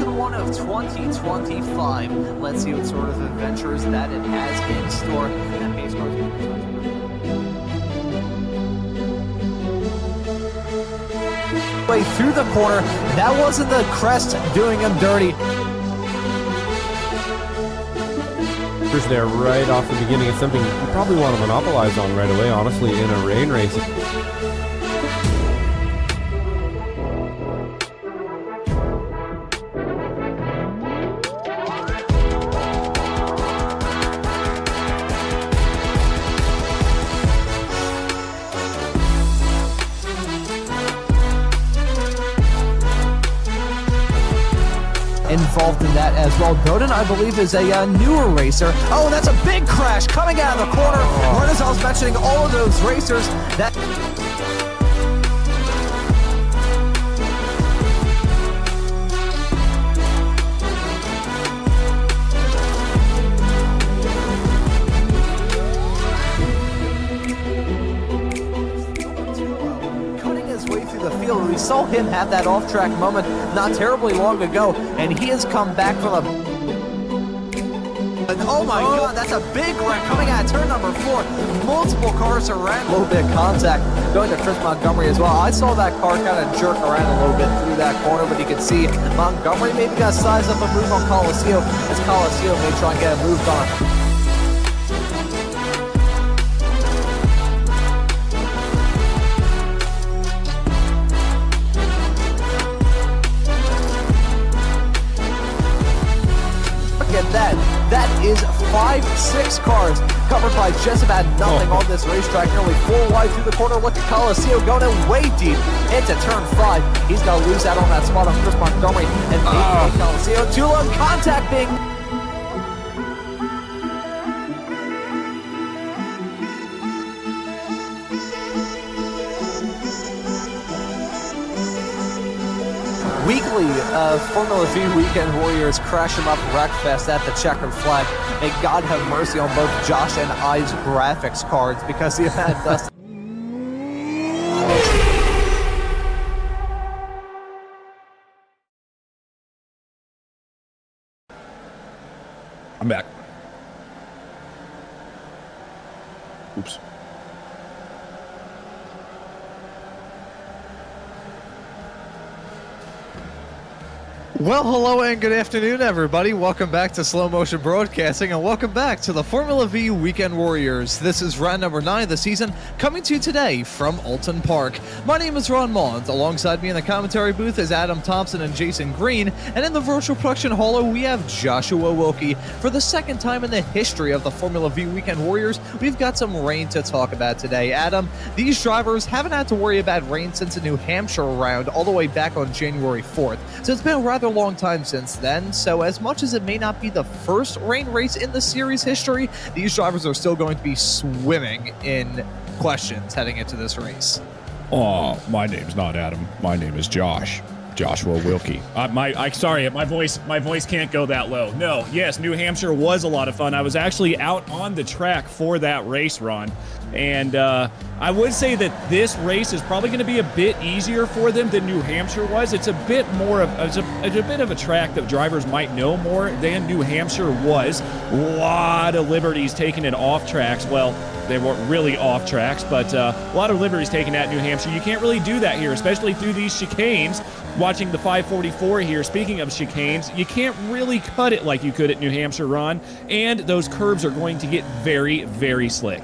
season 1 of 2025. Let's see what sort of adventures that it has in store. And way through the corner, that wasn't the crest doing him dirty. There right off the beginning. It's something you probably want to monopolize on right away, honestly, in a rain race. Involved in that as well. Bowden, I believe, is a newer racer. Oh, that's a big crash coming out of the corner. Right as I was mentioning all of those racers, that... the field. We saw him have that off-track moment not terribly long ago, and he has come back from a... And oh my god, that's a big wreck coming out of turn number 4. Multiple cars around. A little bit of contact going to Chris Montgomery as well. I saw that car kind of jerk around a little bit through that corner, but you can see Montgomery maybe got to size up a move on Colacio, as Colacio may try and get a move on. That is 5-6 cars covered by just about nothing on this racetrack. Nearly 4 wide through the corner. Look at Colacio going in way deep into turn 5. He's going to lose out on that spot on Chris Montgomery and maybe Colacio. Too long contact being... Weekly Formula V Weekend Warriors crash him up wreckfest at the checkered flag. May God have mercy on both Josh and I's graphics cards because the event does. I'm back. Oops. Well, hello and good afternoon, everybody. Welcome back to Slow Motion Broadcasting, and welcome back to the Formula V Weekend Warriors. This is round number 9 of the season, coming to you today from Oulton Park. My name is Ron Mond. Alongside me in the commentary booth is Adam Thompson and Jason Green, and in the virtual production holo, we have Joshua Wilkie. For the second time in the history of the Formula V Weekend Warriors, we've got some rain to talk about today. Adam, these drivers haven't had to worry about rain since the New Hampshire round all the way back on January 4th, so it's been a rather long time since then. So as much as it may not be the first rain race in the series history, these drivers are still going to be swimming in questions heading into this race. Oh, my name's not Adam. My name is Joshua Wilkie. Sorry, my voice can't go that low. No, yes, New Hampshire was a lot of fun. I was actually out on the track for that race, Ron. And I would say that this race is probably going to be a bit easier for them than New Hampshire was. It's a bit more of a bit of a track that drivers might know more than New Hampshire was. A lot of liberties taken in off tracks. Well, they weren't really off tracks, but a lot of liberties taken at New Hampshire. You can't really do that here, especially through these chicanes. Watching the 544 here, speaking of chicanes, you can't really cut it like you could at New Hampshire, Ron, and those curves are going to get very, very slick.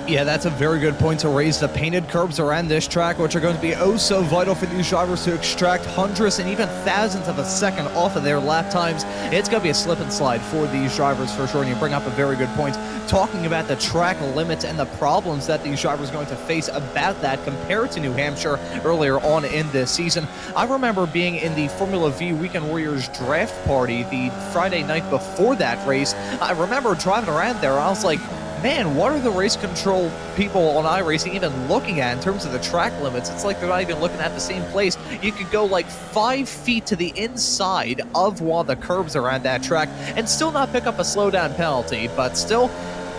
Yeah, that's a very good point to raise. The painted curbs around this track, which are going to be oh so vital for these drivers to extract hundredths and even thousandths of a second off of their lap times. It's going to be a slip and slide for these drivers for sure, and you bring up a very good point talking about the track limits and the problems that these drivers are going to face about that compared to New Hampshire earlier on in this season. I remember being in the Formula V Weekend Warriors draft party the Friday night before that race. I remember driving around there, I was like, man, what are the race control people on iRacing even looking at in terms of the track limits? It's like they're not even looking at the same place. You could go like 5 feet to the inside of one of the curbs around that track and still not pick up a slowdown penalty, but still,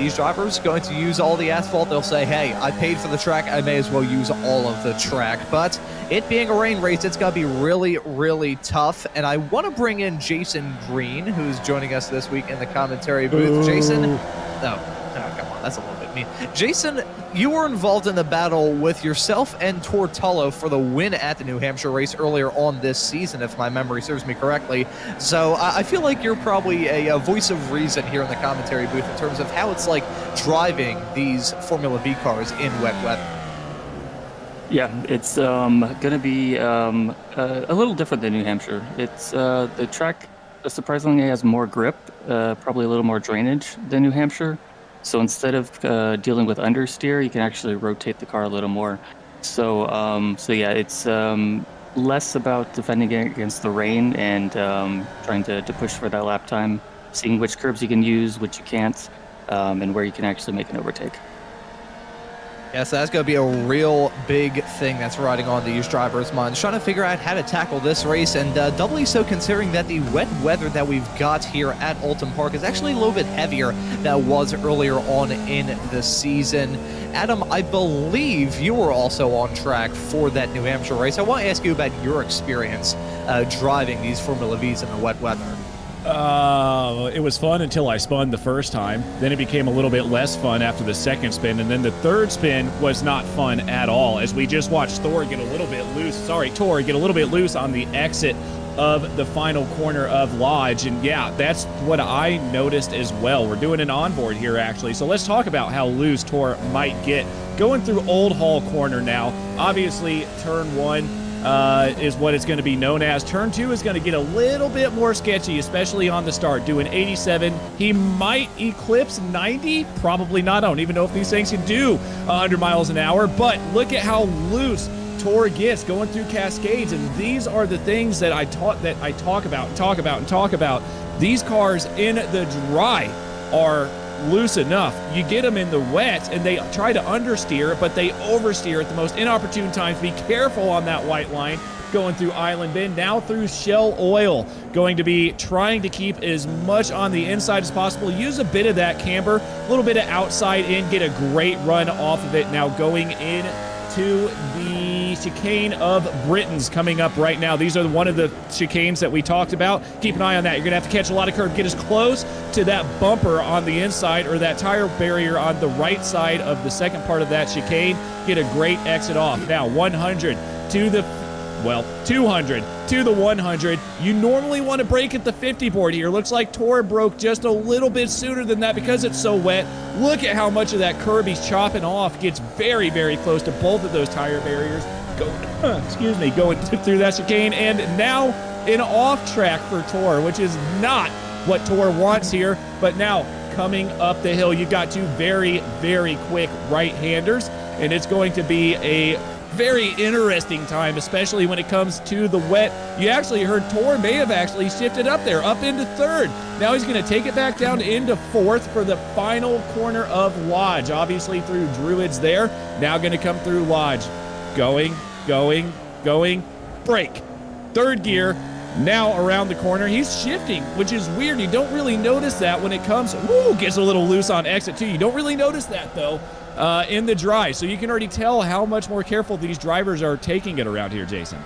these drivers going to use all the asphalt. They'll say, hey, I paid for the track, I may as well use all of the track. But it being a rain race, it's going to be really, really tough. And I want to bring in Jason Green, who's joining us this week in the commentary booth. Jason, oh, come on, that's a little bit mean. Jason, you were involved in the battle with yourself and Tortello for the win at the New Hampshire race earlier on this season, if my memory serves me correctly. So I feel like you're probably a voice of reason here in the commentary booth in terms of how it's like driving these Formula V cars in wet weather. Yeah, it's going to be a little different than New Hampshire. It's the track surprisingly has more grip, probably a little more drainage than New Hampshire. So instead of dealing with understeer, you can actually rotate the car a little more. So yeah, it's less about defending against the rain and trying to push for that lap time, seeing which curbs you can use, which you can't, and where you can actually make an overtake. Yeah, so that's going to be a real big thing that's riding on these drivers' minds, trying to figure out how to tackle this race, and doubly so considering that the wet weather that we've got here at Oulton Park is actually a little bit heavier than it was earlier on in the season. Adam, I believe you were also on track for that New Hampshire race. I want to ask you about your experience driving these Formula Vs in the wet weather. It was fun until I spun the first time. Then it became a little bit less fun after the second spin, and then the third spin was not fun at all, as we just watched Tor get a little bit loose on the exit of the final corner of Lodge. And yeah, that's what I noticed as well. We're doing an onboard here, actually. So let's talk about how loose Tor might get. Going through Old Hall Corner now. Obviously, turn one is what it's going to be known as. Turn 2 is going to get a little bit more sketchy, especially on the start. Doing 87, he might eclipse 90, probably not. I don't even know if these things can do 100 miles an hour, but look at how loose Tor gets going through Cascades, and these are the things that I talk about. These cars in the dry are loose enough. You get them in the wet and they try to understeer, but they oversteer at the most inopportune times. Be careful on that white line going through Island Bend, now through Shell Oil. Going to be trying to keep as much on the inside as possible. Use a bit of that camber, a little bit of outside in, get a great run off of it. Now going in to the chicane of Britain's coming up right now. These are one of the chicanes that we talked about. Keep an eye on that. You're going to have to catch a lot of curve. Get as close to that bumper on the inside or that tire barrier on the right side of the second part of that chicane. Get a great exit off. Now 100 to the 200 to the 100. You normally want to brake at the 50 board here. Looks like Tor broke just a little bit sooner than that because it's so wet. Look at how much of that curb he's chopping off. Gets very, very close to both of those tire barriers. Going through that chicane, and now an off track for Tor, which is not what Tor wants here. But now coming up the hill, you've got two very, very quick right-handers, and it's going to be a very interesting time, especially when it comes to the wet. You actually heard Tor may have actually shifted up there, up into third. Now he's going to take it back down into fourth for the final corner of Lodge. Obviously through Druids there. Now going to come through Lodge. Going, brake. Third gear. Now around the corner, he's shifting, which is weird. You don't really notice that when it comes. Woo, gets a little loose on exit too. You don't really notice that though. In the dry, so you can already tell how much more careful these drivers are taking it around here, Jason.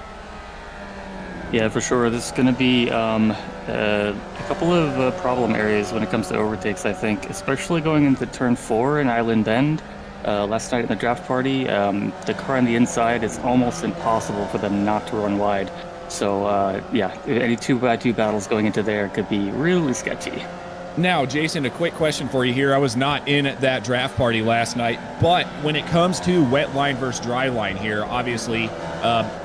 Yeah, for sure. This is going to be a couple of problem areas when it comes to overtakes, I think, especially going into turn 4 in Island Bend. Last night in the draft party, the car on the inside, it's almost impossible for them not to run wide. So, yeah, any 2x2 battles going into there could be really sketchy. Now, Jason, a quick question for you here. I was not in that draft party last night, but when it comes to wet line versus dry line here, obviously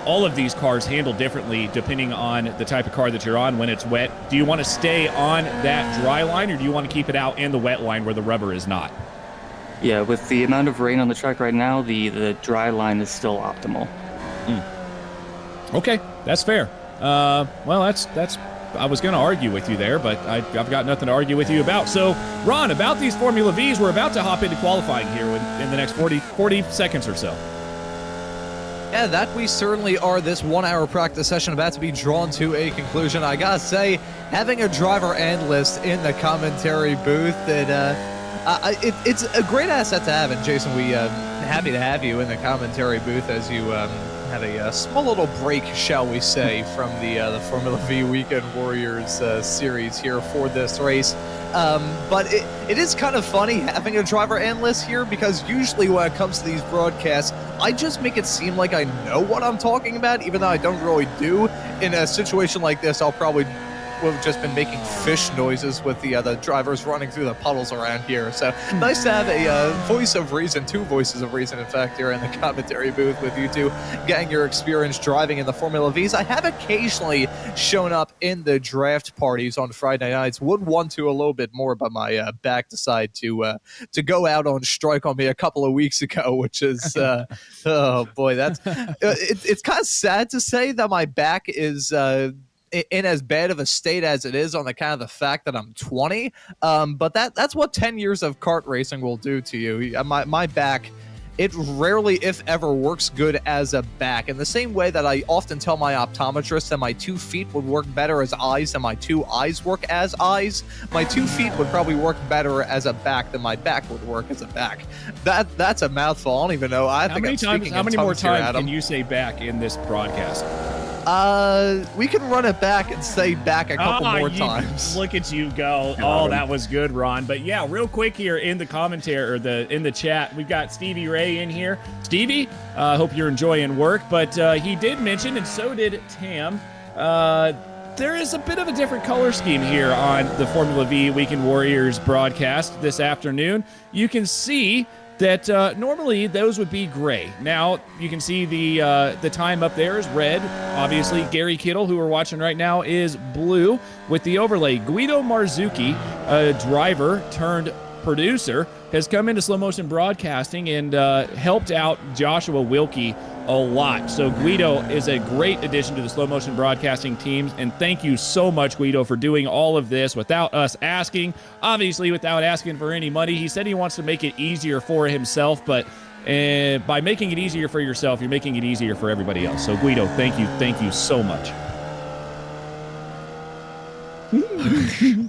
all of these cars handle differently depending on the type of car that you're on when it's wet. Do you want to stay on that dry line, or do you want to keep it out in the wet line where the rubber is not? Yeah, with the amount of rain on the track right now, the dry line is still optimal. Okay, that's fair. Well, that's I was going to argue with you there, but I've got nothing to argue with you about. So, Ron, about these Formula Vs, we're about to hop into qualifying here in the next 40 seconds or so. Yeah, that we certainly are. This 1 hour practice session about to be drawn to a conclusion. I gotta say, having a driver and list in the commentary booth, It's a great asset to have, and Jason, we happy to have you in the commentary booth as you had a small little break, shall we say, from the Formula V Weekend Warriors series here for this race. But it is kind of funny having a driver analyst here, because usually when it comes to these broadcasts, I just make it seem like I know what I'm talking about, even though I don't really do. In a situation like this, I'll probably will have just been making fish noises with the drivers running through the puddles around here. So nice to have a voice of reason, two voices of reason, in fact, here in the commentary booth with you two, getting your experience driving in the Formula Vs. I have occasionally shown up in the draft parties on Friday nights. Would want to a little bit more, but my back decided to go out on strike on me a couple of weeks ago, which is oh boy, that's it's kind of sad to say that my back is in as bad of a state as it is on the kind of the fact that I'm 20. But that's what 10 years of kart racing will do to you. My back, it rarely, if ever, works good as a back. In the same way that I often tell my optometrist that my 2 feet would work better as eyes than my 2 eyes work as eyes, my 2 feet would probably work better as a back than my back would work as a back. That's a mouthful. I don't even know. How many more times can you say back in this broadcast? We can run it back and say back a couple more times. Look at you go. Oh, that was good, Ron. But yeah, real quick here in the commentary or in the chat, we've got Stevie Ray in here. Stevie, hope you're enjoying work. But he did mention, and so did Tam, there is a bit of a different color scheme here on the Formula V Weekend Warriors broadcast this afternoon. You can see that normally those would be gray. Now you can see the time up there is red. Obviously, Gary Kittle, who we're watching right now, is blue with the overlay. Guido Marzucchi, a driver turned producer, has come into slow motion broadcasting and helped out Joshua Wilkie a lot. So Guido is a great addition to the slow motion broadcasting team, and thank you so much, Guido, for doing all of this without us asking, obviously without asking for any money. He said he wants to make it easier for himself, but by making it easier for yourself, you're making it easier for everybody else. So Guido, thank you so much.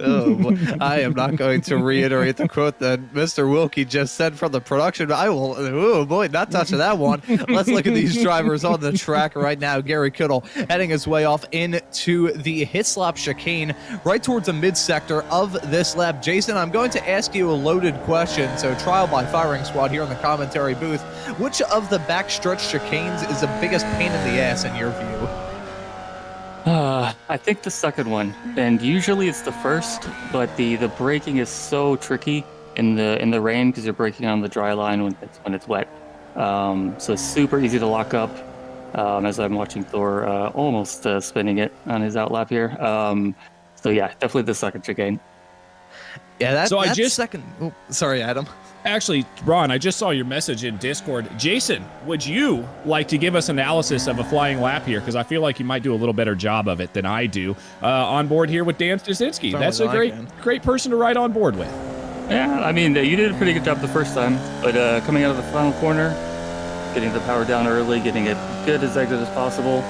Oh, boy. I am not going to reiterate the quote that Mr. Wilkie just said from the production. I will, oh boy, not touching that one. Let's look at these drivers on the track right now. Gary Kittle heading his way off into the Hislop chicane right towards the mid-sector of this lap. Jason, I'm going to ask you a loaded question, so trial by firing squad here in the commentary booth. Which of the backstretch chicanes is the biggest pain in the ass in your view? I think the second one, and usually it's the first, but the braking is so tricky in the rain because you're braking on the dry line when it's wet. So it's super easy to lock up. As I'm watching Thor almost spinning it on his outlap here. So yeah, definitely the second chicane. Yeah, that's second. Oh, sorry, Adam. Actually, Ron, I just saw your message in Discord. Jason, would you like to give us analysis of a flying lap here? Because I feel like you might do a little better job of it than I do. On board here with Dan Stasinski. That's a great person to ride on board with. Yeah, I mean, you did a pretty good job the first time, but coming out of the final corner, getting the power down early, getting it good as exit as possible,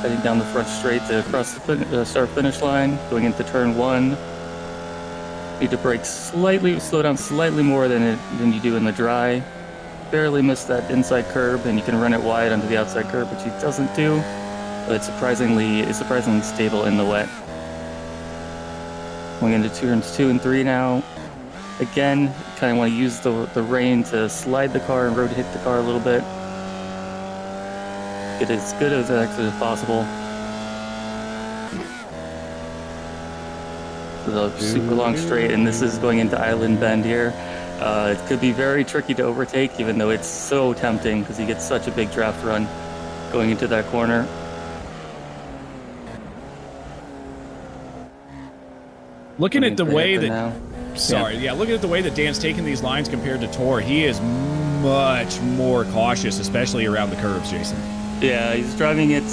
heading down the front straight to cross the start-finish line, going into turn 1. Need to brake slightly, slow down slightly more than you do in the dry. Barely miss that inside curb, and you can run it wide onto the outside curb, which he doesn't do. But it's surprisingly stable in the wet. Going into turns 2 and 3 now. Again, kind of want to use the rain to slide the car and rotate the car a little bit. Get as good as exit as possible. The super long straight, and this is going into Island Bend here. It could be very tricky to overtake, even though it's so tempting because you get such a big draft run going into that corner. Looking at the way that looking at the way that Dan's taking these lines compared to Tor, he is much more cautious, especially around the curves, Jason. Yeah, he's driving it.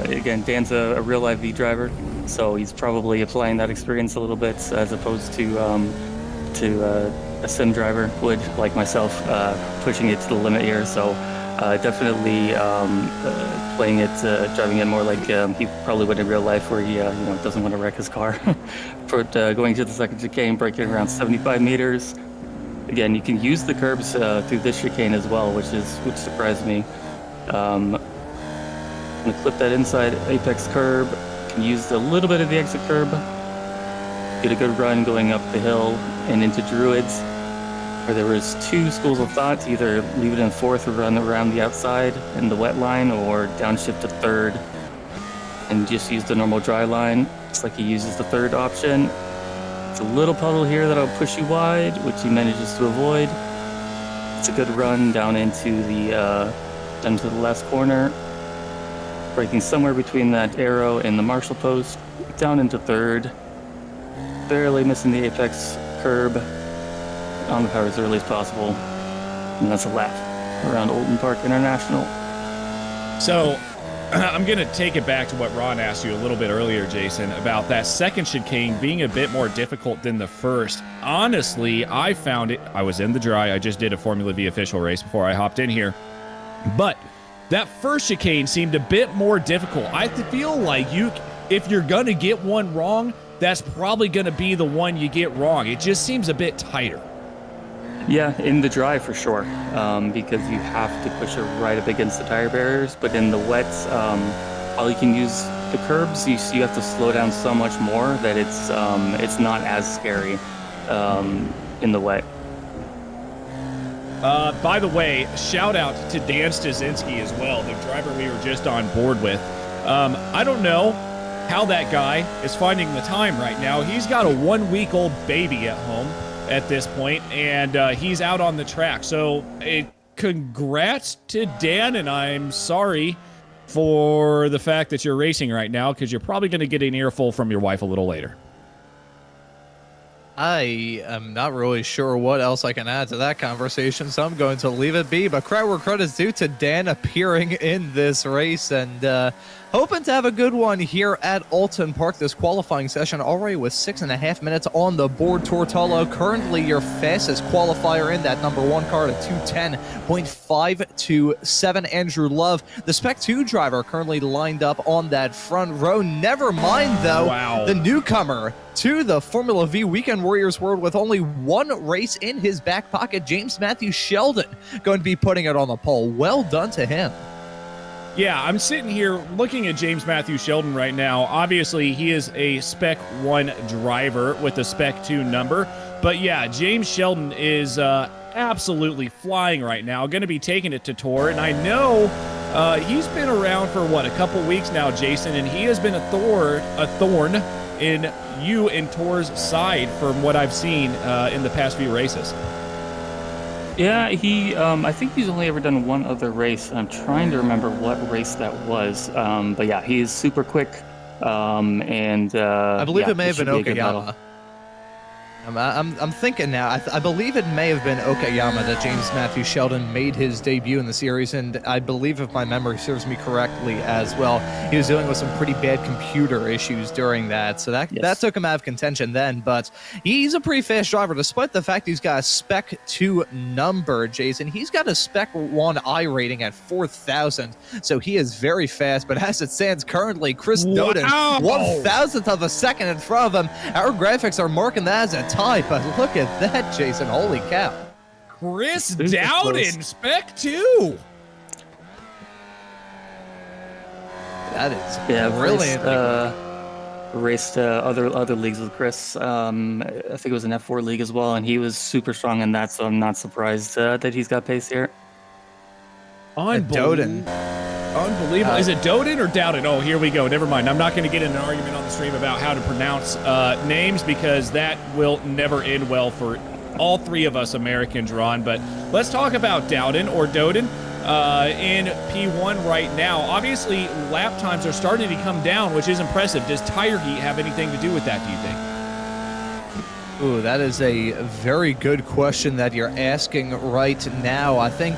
Again, Dan's a real live V driver, so he's probably applying that experience a little bit as opposed to a sim driver would, like myself, pushing it to the limit here. So Definitely playing it, driving it more like he probably would in real life, where he doesn't want to wreck his car. For going to the second chicane, braking around 75 meters. Again, you can use the curbs through this chicane as well, which surprised me. I'm gonna clip that inside apex curb. Can use a little bit of the exit curb. Get a good run going up the hill and into Druids, where there was two schools of thought: either leave it in fourth or run around the outside in the wet line, or downshift to third and just use the normal dry line. Looks like he uses the third option. It's a little puddle here that'll push you wide, which he manages to avoid. It's a good run down into the last corner, braking somewhere between that arrow and the marshal post, down into third, barely missing the apex curb, on the power as early as possible, and that's a lap around Oulton Park International. So I'm going to take it back to what Ron asked you a little bit earlier, Jason, about that second chicane being a bit more difficult than the first. Honestly, I found it, I was in the dry, I just did a Formula V official race before I hopped in here, but that first chicane seemed a bit more difficult. I feel like if you're going to get one wrong, that's probably going to be the one you get wrong. It just seems a bit tighter. Yeah, in the dry for sure, because you have to push it right up against the tire barriers. But in the wets, while you can use the curbs, you have to slow down so much more that it's not as scary in the wet. By the way, shout out to Dan Stasinski as well, the driver we were just on board with. I don't know how that guy is finding the time right now. He's got a 1-week-old baby at home at this point, and he's out on the track. So congrats to Dan, and I'm sorry for the fact that you're racing right now, because you're probably going to get an earful from your wife a little later. I am not really sure what else I can add to that conversation, so I'm going to leave it be. But credit where credit's due to Dan appearing in this race, and hoping to have a good one here at Oulton Park. This qualifying session already with 6.5 minutes on the board. Tortolo currently your fastest qualifier in that number 1 car at 2:10.527. Andrew Love, the Spec 2 driver, currently lined up on that front row. Never mind, though, the newcomer to the Formula V Weekend Warriors world with only one race in his back pocket, James Matthew Sheldon, going to be putting it on the pole. Well done to him. Yeah, I'm sitting here looking at James Matthew Sheldon right now. Obviously, he is a Spec 1 driver with a Spec 2 number. But yeah, James Sheldon is absolutely flying right now, going to be taking it to Tour. And I know he's been around for, a couple weeks now, Jason, and he has been a thorn in you and Tour's side from what I've seen in the past few races. Yeah, I think he's only ever done one other race. I'm trying to remember what race that was. But yeah, he is super quick. And I believe it may have been Okayama. I'm thinking now. I believe it may have been Okayama that James Matthew Sheldon made his debut in the series, and I believe, if my memory serves me correctly as well, he was dealing with some pretty bad computer issues during that, so that took him out of contention then. But he's a pretty fast driver, despite the fact he's got a Spec 2 number, Jason. He's got a Spec 1 I rating at 4,000, so he is very fast. But as it stands currently, Chris Doden, 1,000th of a second in front of him. Our graphics are marking that as a tie, but look at that, Jason. Holy cow. Chris Dowden, Spec 2. That is brilliant. Raced other leagues with Chris. I think it was an F4 league as well, and he was super strong in that, so I'm not surprised that he's got pace here. Doden. Unbelievable. Is it Doden or Dowden? Oh, here we go. Never mind. I'm not going to get in an argument on the stream about how to pronounce names, because that will never end well for all three of us Americans, Ron. But let's talk about Dowden or Doden in P1 right now. Obviously, lap times are starting to come down, which is impressive. Does tire heat have anything to do with that, do you think? Ooh, that is a very good question that you're asking right now. I think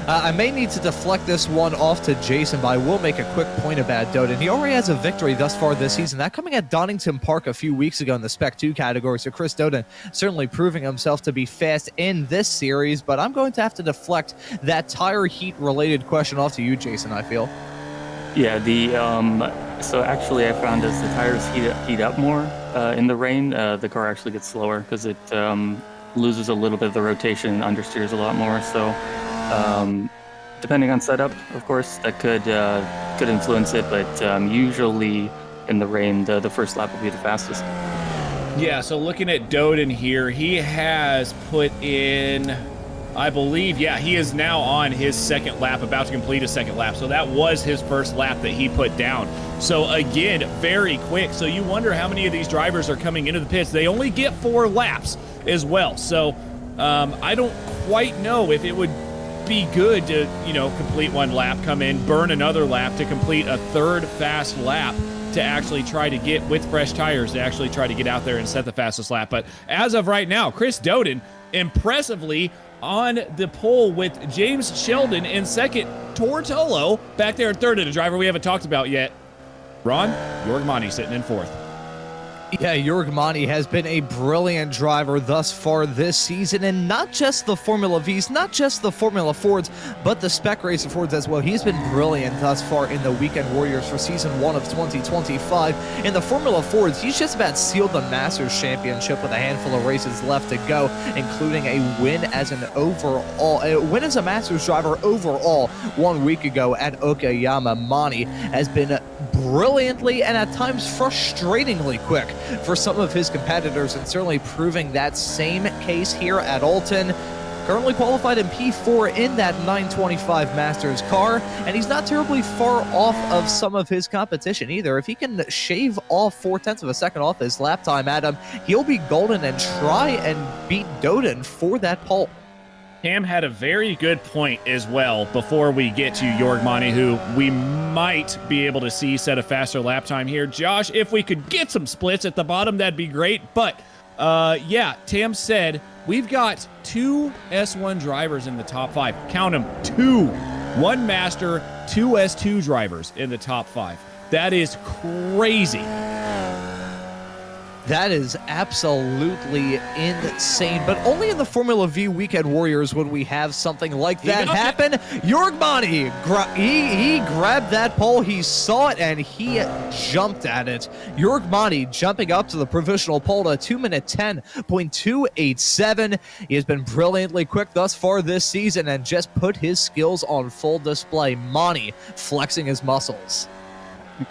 I may need to deflect this one off to Jason, but I will make a quick point about Doden. He already has a victory thus far this season, that coming at Donington Park a few weeks ago in the Spec 2 category. So Chris Doden certainly proving himself to be fast in this series, but I'm going to have to deflect that tire heat related question off to you, Jason, I feel. Yeah, so actually I found as the tires heat up more in the rain, the car actually gets slower because it loses a little bit of the rotation and understeers a lot more. So depending on setup, of course, that could influence it, but usually in the rain, the first lap will be the fastest. Yeah, so looking at Doden here, he has put in, I believe, yeah, he is now on his second lap, about to complete a second lap. So that was his first lap that he put down. So again, very quick. So you wonder how many of these drivers are coming into the pits. They only get 4 laps as well. So I don't quite know if it would be good to, complete 1 lap, come in, burn another lap to complete a third fast lap to actually try to get, with fresh tires, to actually try to get out there and set the fastest lap. But as of right now, Chris Doden impressively on the pole with James Sheldon in second, Tortolo back there in third, and a driver we haven't talked about yet, Ron Yorgmani, sitting in fourth. Yeah, Yorgmani has been a brilliant driver thus far this season, and not just the Formula Vs, not just the Formula Fords, but the Spec Racer Fords as well. He's been brilliant thus far in the Weekend Warriors for Season 1 of 2025. In the Formula Fords, he's just about sealed the Masters Championship with a handful of races left to go, including a win as a Masters driver overall 1 week ago at Okayama. Mani has been brilliantly and at times frustratingly quick for some of his competitors, and certainly proving that same case here at Oulton. Currently qualified in P4 in that 925 Masters car, and he's not terribly far off of some of his competition either. If he can shave off 0.4 of a second off his lap time at him, he'll be golden and try and beat Doden for that pole. Cam had a very good point as well before we get to Yorgmani, who we might be able to see set a faster lap time here. Josh, if we could get some splits at the bottom, that'd be great. But yeah, Tam said we've got 2 S1 drivers in the top 5. Count them, 2. 1 Master, 2 S2 drivers in the top 5. That is crazy. That is absolutely insane, but only in the Formula V Weekend Warriors would we have something like that happen. Yorgmani, he grabbed that pole, he saw it, and he jumped at it. Yorgmani jumping up to the provisional pole to 2-minute 10.287. He has been brilliantly quick thus far this season and just put his skills on full display. Mani flexing his muscles.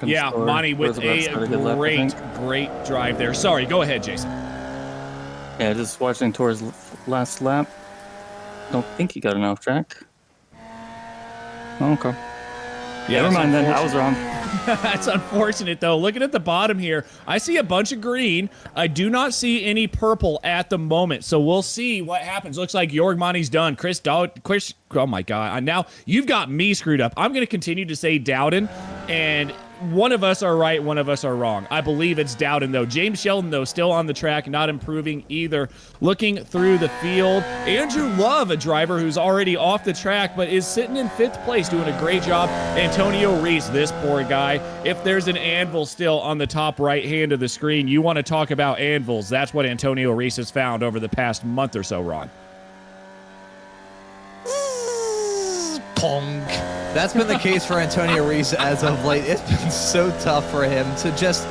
Yeah, Monty with a great drive there. Sorry, go ahead, Jason. Yeah, just watching Tor's last lap. Don't think he got an off track. Okay. Yeah, never mind then. I was wrong. That's unfortunate, though. Looking at the bottom here, I see a bunch of green. I do not see any purple at the moment, so we'll see what happens. Looks like Yorgmani's done. Chris, oh my God. Now you've got me screwed up. I'm going to continue to say Dowden, and one of us are right, one of us are wrong. I believe it's Dowden, though. James Sheldon, though, still on the track, not improving either. Looking through the field, Andrew Love, a driver who's already off the track, but is sitting in 5th place, doing a great job. Antonio Reese, this poor guy. If there's an anvil still on the top right hand of the screen, you want to talk about anvils. That's what Antonio Reese has found over the past month or so, Ron. Pong. That's been the case for Antonio Reese as of late. It's been so tough for him to just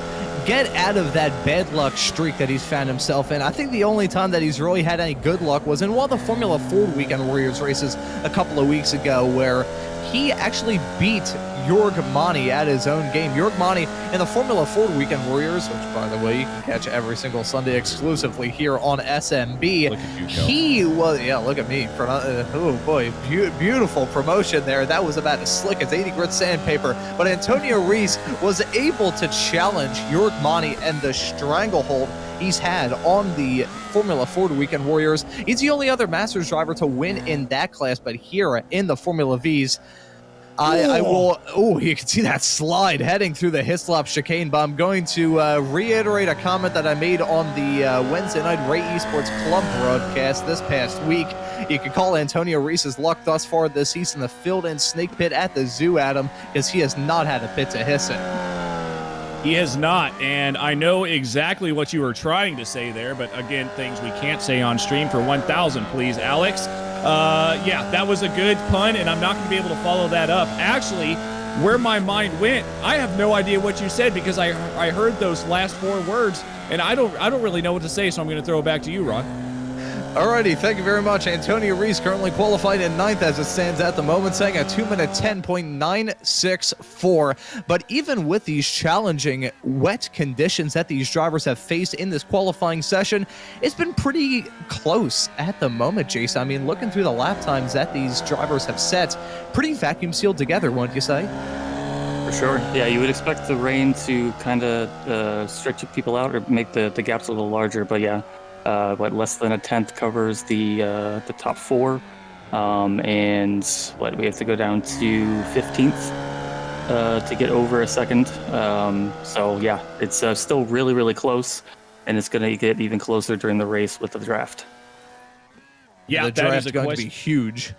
get out of that bad luck streak that he's found himself in. I think the only time that he's really had any good luck was in one of the Formula Ford Weekend Warriors races a couple of weeks ago, where he actually beat Yorgmani at his own game. Yorgmani in the Formula Ford Weekend Warriors, which, by the way, you can catch every single Sunday exclusively here on SMB. Look at you, Joe. He was, yeah, look at me. Oh boy, beautiful promotion there. That was about as slick as 80 grit sandpaper. But Antonio Reese was able to challenge Yorgmani and the stranglehold he's had on the Formula Ford Weekend Warriors. He's the only other Masters driver to win in that class, but here in the Formula Vs, I will. Oh, you can see that slide heading through the Hislop chicane, but I'm going to reiterate a comment that I made on the Wednesday night Ray Esports Club broadcast this past week. You can call Antonio Reese's luck thus far this season the filled-in snake pit at the zoo, Adam, because he has not had a pit to hiss it. He has not, and I know exactly what you were trying to say there, but again, things we can't say on stream. For 1,000, please, Alex. Yeah, that was a good pun, and I'm not going to be able to follow that up. Actually, where my mind went, I have no idea what you said because I heard those last 4 words, and I don't really know what to say, so I'm going to throw it back to you, Ron. Alrighty, thank you very much. Antonio Reese currently qualified in 9th as it stands at the moment, saying a 2-minute 10.964. But even with these challenging wet conditions that these drivers have faced in this qualifying session, it's been pretty close at the moment, Jason. I mean, looking through the lap times that these drivers have set, pretty vacuum sealed together, wouldn't you say? For sure. Yeah, you would expect the rain to kind of stretch people out or make the gaps a little larger, but yeah. Less than a tenth covers the top 4, and we have to go down to 15th to get over a second. So yeah, it's still really, really close, and it's going to get even closer during the race with the draft. Yeah, the draft is going to be huge.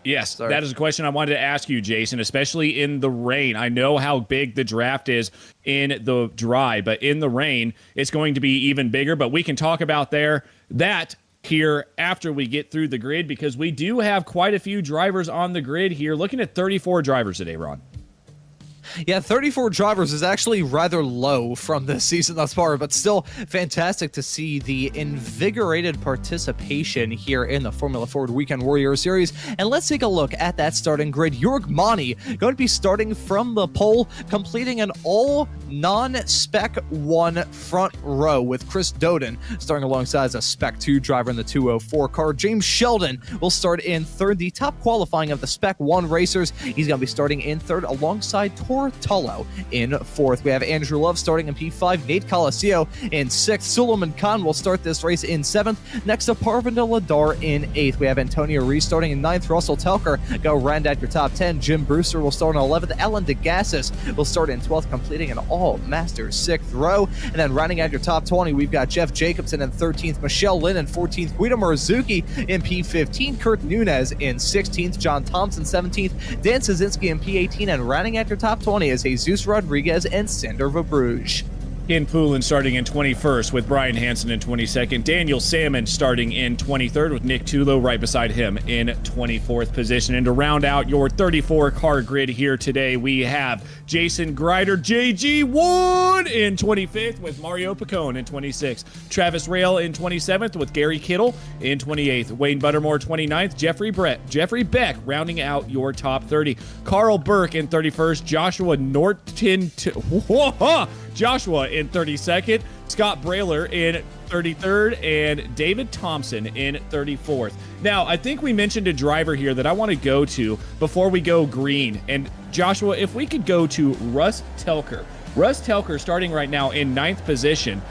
Yes, that is a question I wanted to ask you, Jason, especially in the rain. I know how big the draft is in the dry, but in the rain, it's going to be even bigger. But we can talk about that here after we get through the grid, because we do have quite a few drivers on the grid here. Looking at 34 drivers today, Ron. Yeah, 34 drivers is actually rather low from this season thus far, but still fantastic to see the invigorated participation here in the Formula Ford Weekend Warrior Series. And let's take a look at that starting grid. Jörg Mani going to be starting from the pole, completing an all non-Spec 1 front row with Chris Doden starting alongside a Spec 2 driver in the 204 car. James Sheldon will start in 3rd, the top qualifying of the Spec 1 racers. He's going to be starting in 3rd alongside Tor Tullo in 4th. We have Andrew Love starting in P5, Nate Colasio in 6th. Suleiman Khan will start this race in 7th. Next to Parvinder Ladar in 8th. We have Antonio Reese starting in 9th. Russell Telker go round out your top 10. Jim Brewster will start in 11th. Alan DeGassis will start in 12th, completing an all-Masters 6th row. And then rounding out your top 20, we've got Jeff Jacobson in 13th, Michelle Lynn in 14th, Guido Murazuki in P15, Kurt Nunez in 16th, John Thompson 17th, Dan Szynski in P18, and rounding out your top 20 is Jesus Rodriguez and Sander Verbruge. Ken Poulin starting in 21st with Brian Hansen in 22nd. Daniel Salmon starting in 23rd with Nick Tulo right beside him in 24th position. And to round out your 34-car grid here today, we have Jason Greider, JG1 in 25th with Mario Picone in 26th. Travis Rail in 27th with Gary Kittle in 28th. Wayne Buttermore 29th. Jeffrey Beck rounding out your top 30. Carl Burke in 31st. Joshua Norton. Joshua in 32nd, Scott Brailer in 33rd, and David Thompson in 34th. Now, I think we mentioned a driver here that I want to go to before we go green. And Joshua, if we could go to Russ Telker. Russ Telker starting right now in 9th position.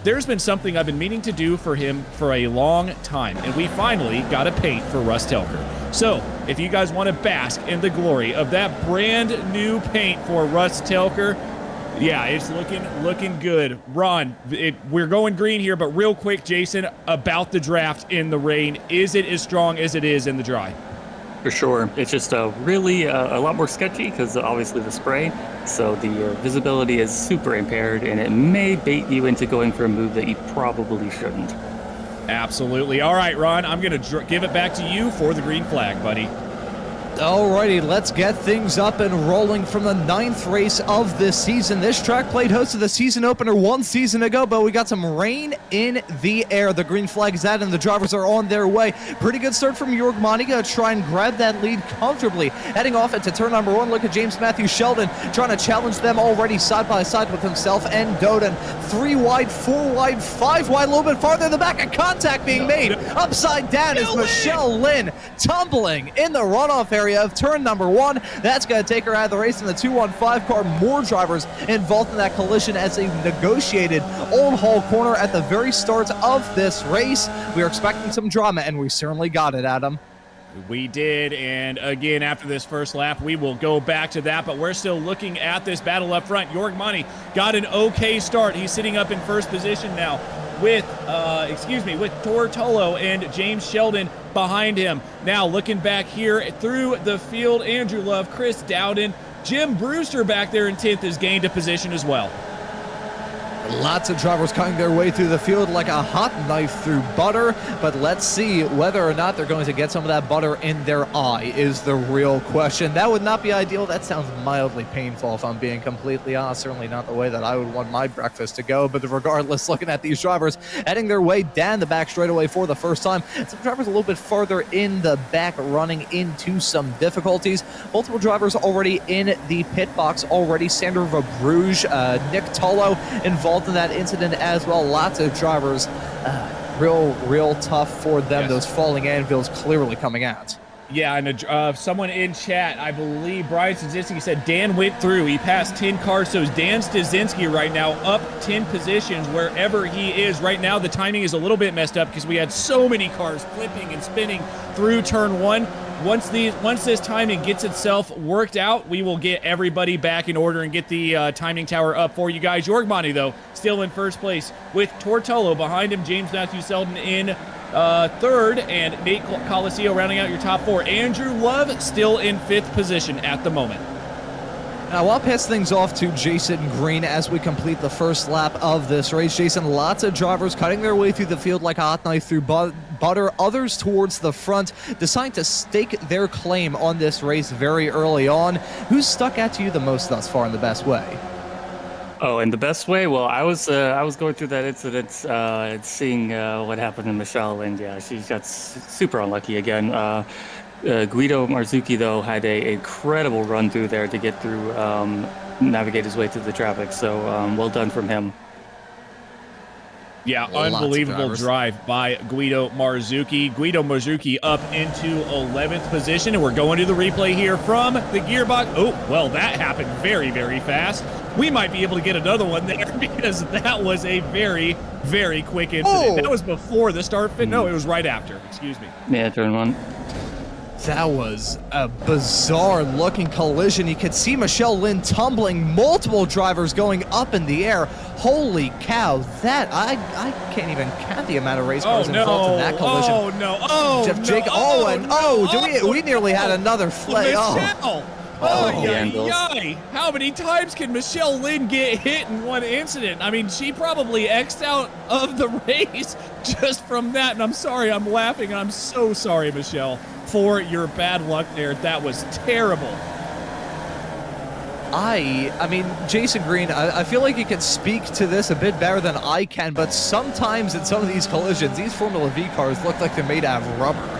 There's been something I've been meaning to do for him for a long time, and we finally got a paint for Russ Telker. So, if you guys want to bask in the glory of that brand new paint for Russ Telker, yeah, it's looking good. Ron, we're going green here, but real quick, Jason, about the draft in the rain. Is it as strong as it is in the dry? For sure. It's just really a lot more sketchy because obviously the spray. So the visibility is super impaired, and it may bait you into going for a move that you probably shouldn't. Absolutely. All right, Ron, I'm going to give it back to you for the green flag, buddy. Alrighty, let's get things up and rolling from the 9th race of this season. This track played host to the season opener 1 season ago, but we got some rain in the air. The green flag is out and the drivers are on their way. Pretty good start from Jörg Mani, gonna try and grab that lead comfortably. Heading off into turn number 1, look at James Matthew Sheldon trying to challenge them already side by side with himself and Doden. 3 wide, 4 wide, 5 wide, a little bit farther in the back, a contact being made. Upside down is Michelle Lynn tumbling in the runoff area of turn number 1. That's going to take her out of the race in the 215 car. More drivers involved in that collision as they negotiated Old Hall Corner at the very start of this race. We are expecting some drama, and we certainly got it, Adam. We did, and again, after this first lap, we will go back to that, but we're still looking at this battle up front. Yorgmani got an okay start. He's sitting up in first position now with Tortolo and James Sheldon behind him. Now looking back here through the field, Andrew Love, Chris Dowden, Jim Brewster back there in 10th has gained a position as well. Lots of drivers cutting their way through the field like a hot knife through butter, but let's see whether or not they're going to get some of that butter in their eye is the real question. That would not be ideal. That sounds mildly painful if I'm being completely honest. Certainly not the way that I would want my breakfast to go, but regardless, looking at these drivers heading their way down the back straightaway for the first time, some drivers a little bit farther in the back running into some difficulties. Multiple drivers already in the pit box already. Sander Verbruge, Nick Tolo involved in that incident as well. Lots of drivers, real tough for them. Yes. Those falling anvils clearly coming out. Yeah, and someone in chat, I believe Brian Stasinski said Dan went through. He passed 10 cars, so Dan Stasinski right now up 10 positions wherever he is. Right now, the timing is a little bit messed up because we had so many cars flipping and spinning through turn one. Once this timing gets itself worked out, we will get everybody back in order and get the timing tower up for you guys. Yorgmani, though, still in first place with Tortolo behind him, James Matthew Selden in third, and Nate Coliseo rounding out your top four. Andrew Love still in 5th position at the moment. Now, I'll pass things off to Jason Green as we complete the first lap of this race. Jason, lots of drivers cutting their way through the field like a hot knife through butter. Others towards the front, deciding to stake their claim on this race very early on. Who's stuck out to you the most thus far in the best way? Oh, in the best way? Well, I was going through that incident, seeing what happened to Michelle, and yeah, she got super unlucky again. Guido Marzucchi, though, had an incredible run through there to get through, navigate his way through the traffic. So well done from him. Yeah, unbelievable drive by Guido Marzucchi. Guido Marzucchi up into 11th position, and we're going to the replay here from the gearbox. Oh, well, that happened very, very fast. We might be able to get another one there because that was a very, very quick incident. That was before the start fit. No, it was right after. Excuse me. Yeah, turn one. That was a bizarre-looking collision. You could see Michelle Lynn tumbling, multiple drivers going up in the air. Holy cow, that, I can't even count the amount of race cars involved in that collision. Oh, no. Oh, Jeff Jake, we nearly had another flay. How many times can Michelle Lynn get hit in one incident? I mean, she probably X'd out of the race just from that. And I'm sorry, I'm laughing, and I'm so sorry, Michelle, for your bad luck there. That was terrible. I mean, Jason Green, I feel like you can speak to this a bit better than I can, but sometimes in some of these collisions, these Formula V cars look like they're made out of rubber.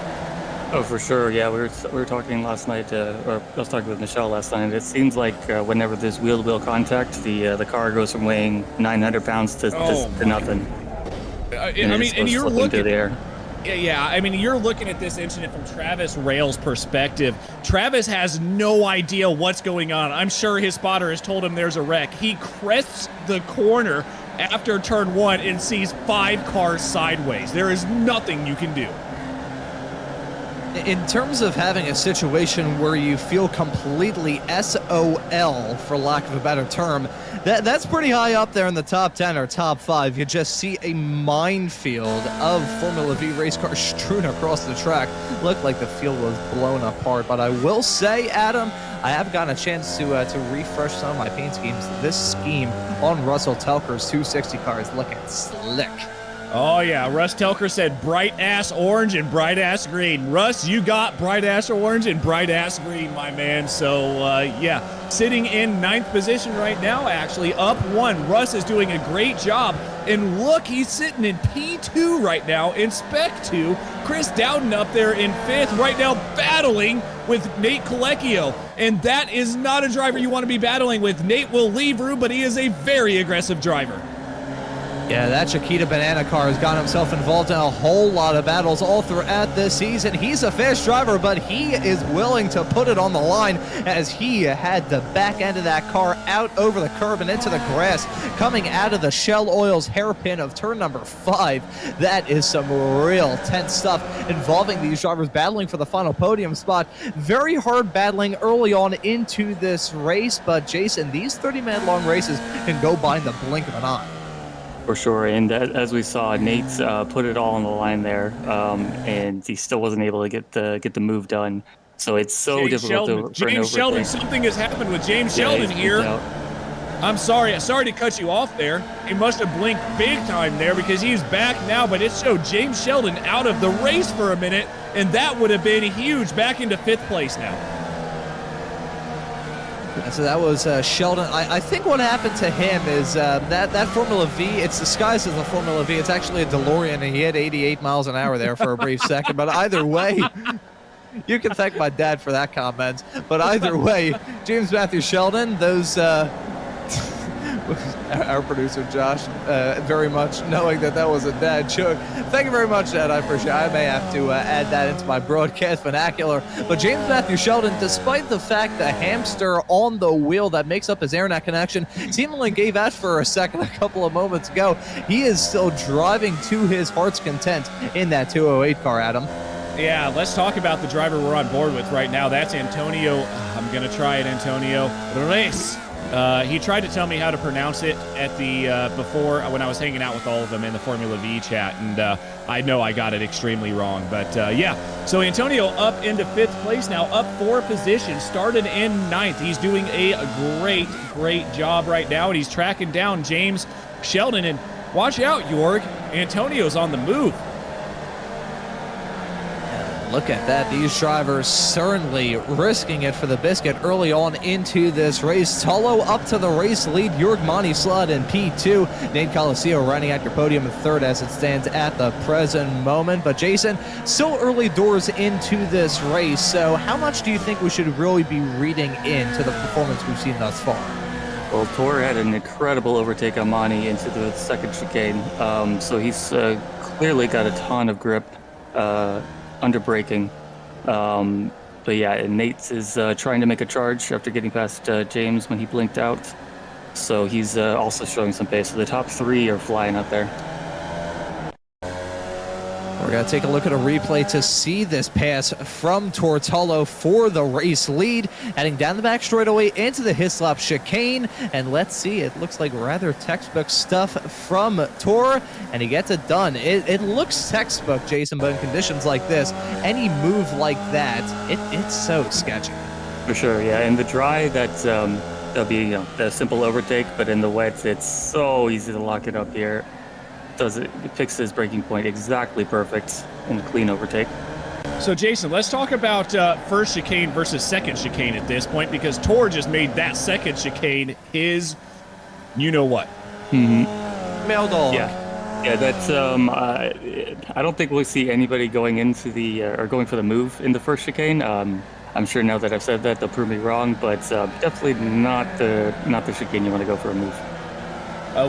Oh, for sure. Yeah, we were talking last night, or I was talking with Michelle last night. It seems like whenever there's wheel-to-wheel contact, the car goes from weighing 900 pounds to nothing. And you're looking through the air. Yeah, I mean, you're looking at this incident from Travis Rail's perspective. Travis has no idea what's going on. I'm sure his spotter has told him there's a wreck. He crests the corner after turn one and sees 5 cars sideways. There is nothing you can do. In terms of having a situation where you feel completely SOL, for lack of a better term, that's pretty high up there in the top 10 or top 5. You just see a minefield of Formula V race cars strewn across the track. Looked like the field was blown apart. But I will say, Adam, I have gotten a chance to refresh some of my paint schemes. This scheme on Russell Telker's 260 car is looking slick. Oh, yeah. Russ Telker said bright-ass orange and bright-ass green. Russ, you got bright-ass orange and bright-ass green, my man. So, yeah, sitting in 9th position right now, actually, up 1. Russ is doing a great job. And look, he's sitting in P2 right now in Spec 2. Chris Dowden up there in 5th right now battling with Nate Colecchio. And that is not a driver you want to be battling with. Nate will leave room, but he is a very aggressive driver. Yeah, that Chiquita Banana car has got himself involved in a whole lot of battles all throughout this season. He's a fast driver, but he is willing to put it on the line as he had the back end of that car out over the curb and into the grass, coming out of the Shell Oil's hairpin of turn number 5. That is some real tense stuff involving these drivers battling for the final podium spot. Very hard battling early on into this race, but Jason, these 30-minute long races can go by in the blink of an eye. For sure, and as we saw, Nate's put it all on the line there, and he still wasn't able to get the move done. So it's so difficult to James Sheldon, something has happened with James Sheldon here. I'm sorry to cut you off there. He must have blinked big time there because he's back now, but it showed James Sheldon out of the race for a minute, and that would have been huge, back into 5th place now. So that was Sheldon. I think what happened to him is that Formula V, it's disguised as a Formula V. It's actually a DeLorean, and he had 88 miles an hour there for a brief second. But either way, you can thank my dad for that comment. But either way, James Matthew Sheldon, those... our producer Josh, very much knowing that was a dad joke. Thank you very much, Dad. I appreciate it. I may have to add that into my broadcast vernacular. But James Matthew Sheldon, despite the fact the hamster on the wheel that makes up his AirNet connection seemingly gave out for a second a couple of moments ago, he is still driving to his heart's content in that 208 car, Adam. Yeah, let's talk about the driver we're on board with right now. That's Antonio. I'm going to try it, Antonio Reis. He tried to tell me how to pronounce it at the before when I was hanging out with all of them in the Formula V chat, and I know I got it extremely wrong. But yeah, so Antonio up into 5th place now, up 4 positions, started in 9th. He's doing a great job right now, and he's tracking down James Sheldon. And watch out, Jorg, Antonio's on the move. Look at that. These drivers certainly risking it for the biscuit early on into this race. Tolo up to the race lead. Jorg Slud in P2. Nate Coliseo running at your podium in 3rd as it stands at the present moment. But Jason, still early doors into this race. So how much do you think we should really be reading into the performance we've seen thus far? Well, Tor had an incredible overtake on Mani into the 2nd chicane. So he's clearly got a ton of grip. Under braking. But yeah, Nate is trying to make a charge after getting past James when he blinked out. So he's also showing some pace. So the top 3 are flying up there. We're going to take a look at a replay to see this pass from Tortolo for the race lead, heading down the back straightaway into the Hislop chicane. And let's see, it looks like rather textbook stuff from Tor, and he gets it done. It looks textbook, Jason, but in conditions like this, any move like that, it's so sketchy. For sure, yeah. In the dry, that'll be the simple overtake, but in the wet, it's so easy to lock it up here. It picks his braking point exactly perfect in a clean overtake. So Jason, let's talk about 1st chicane versus 2nd chicane at this point, because Tor just made that 2nd chicane his you-know-what. Mm-hmm. Male dog. Yeah, that's I don't think we'll see anybody going into the or going for the move in the 1st chicane. I'm sure now that I've said that they'll prove me wrong, but definitely not the chicane you want to go for a move.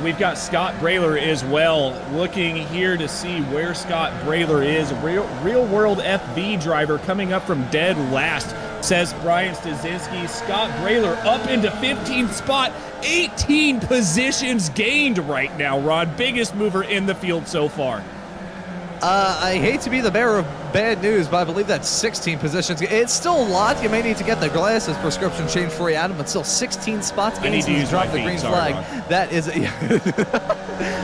We've got Scott Brayler as well, looking here to see where Scott Brayler is. Real World FV driver coming up from dead last, says Brian Stasinski. Scott Brayler up into 15th spot, 18 positions gained right now, Ron. Biggest mover in the field so far. I hate to be the bearer of bad news, but I believe that's 16 positions. It's still a lot. You may need to get the glasses prescription changed for you, Adam, but still 16 spots. I need to use drop my the feet. green Sorry, flag. Ron. That is,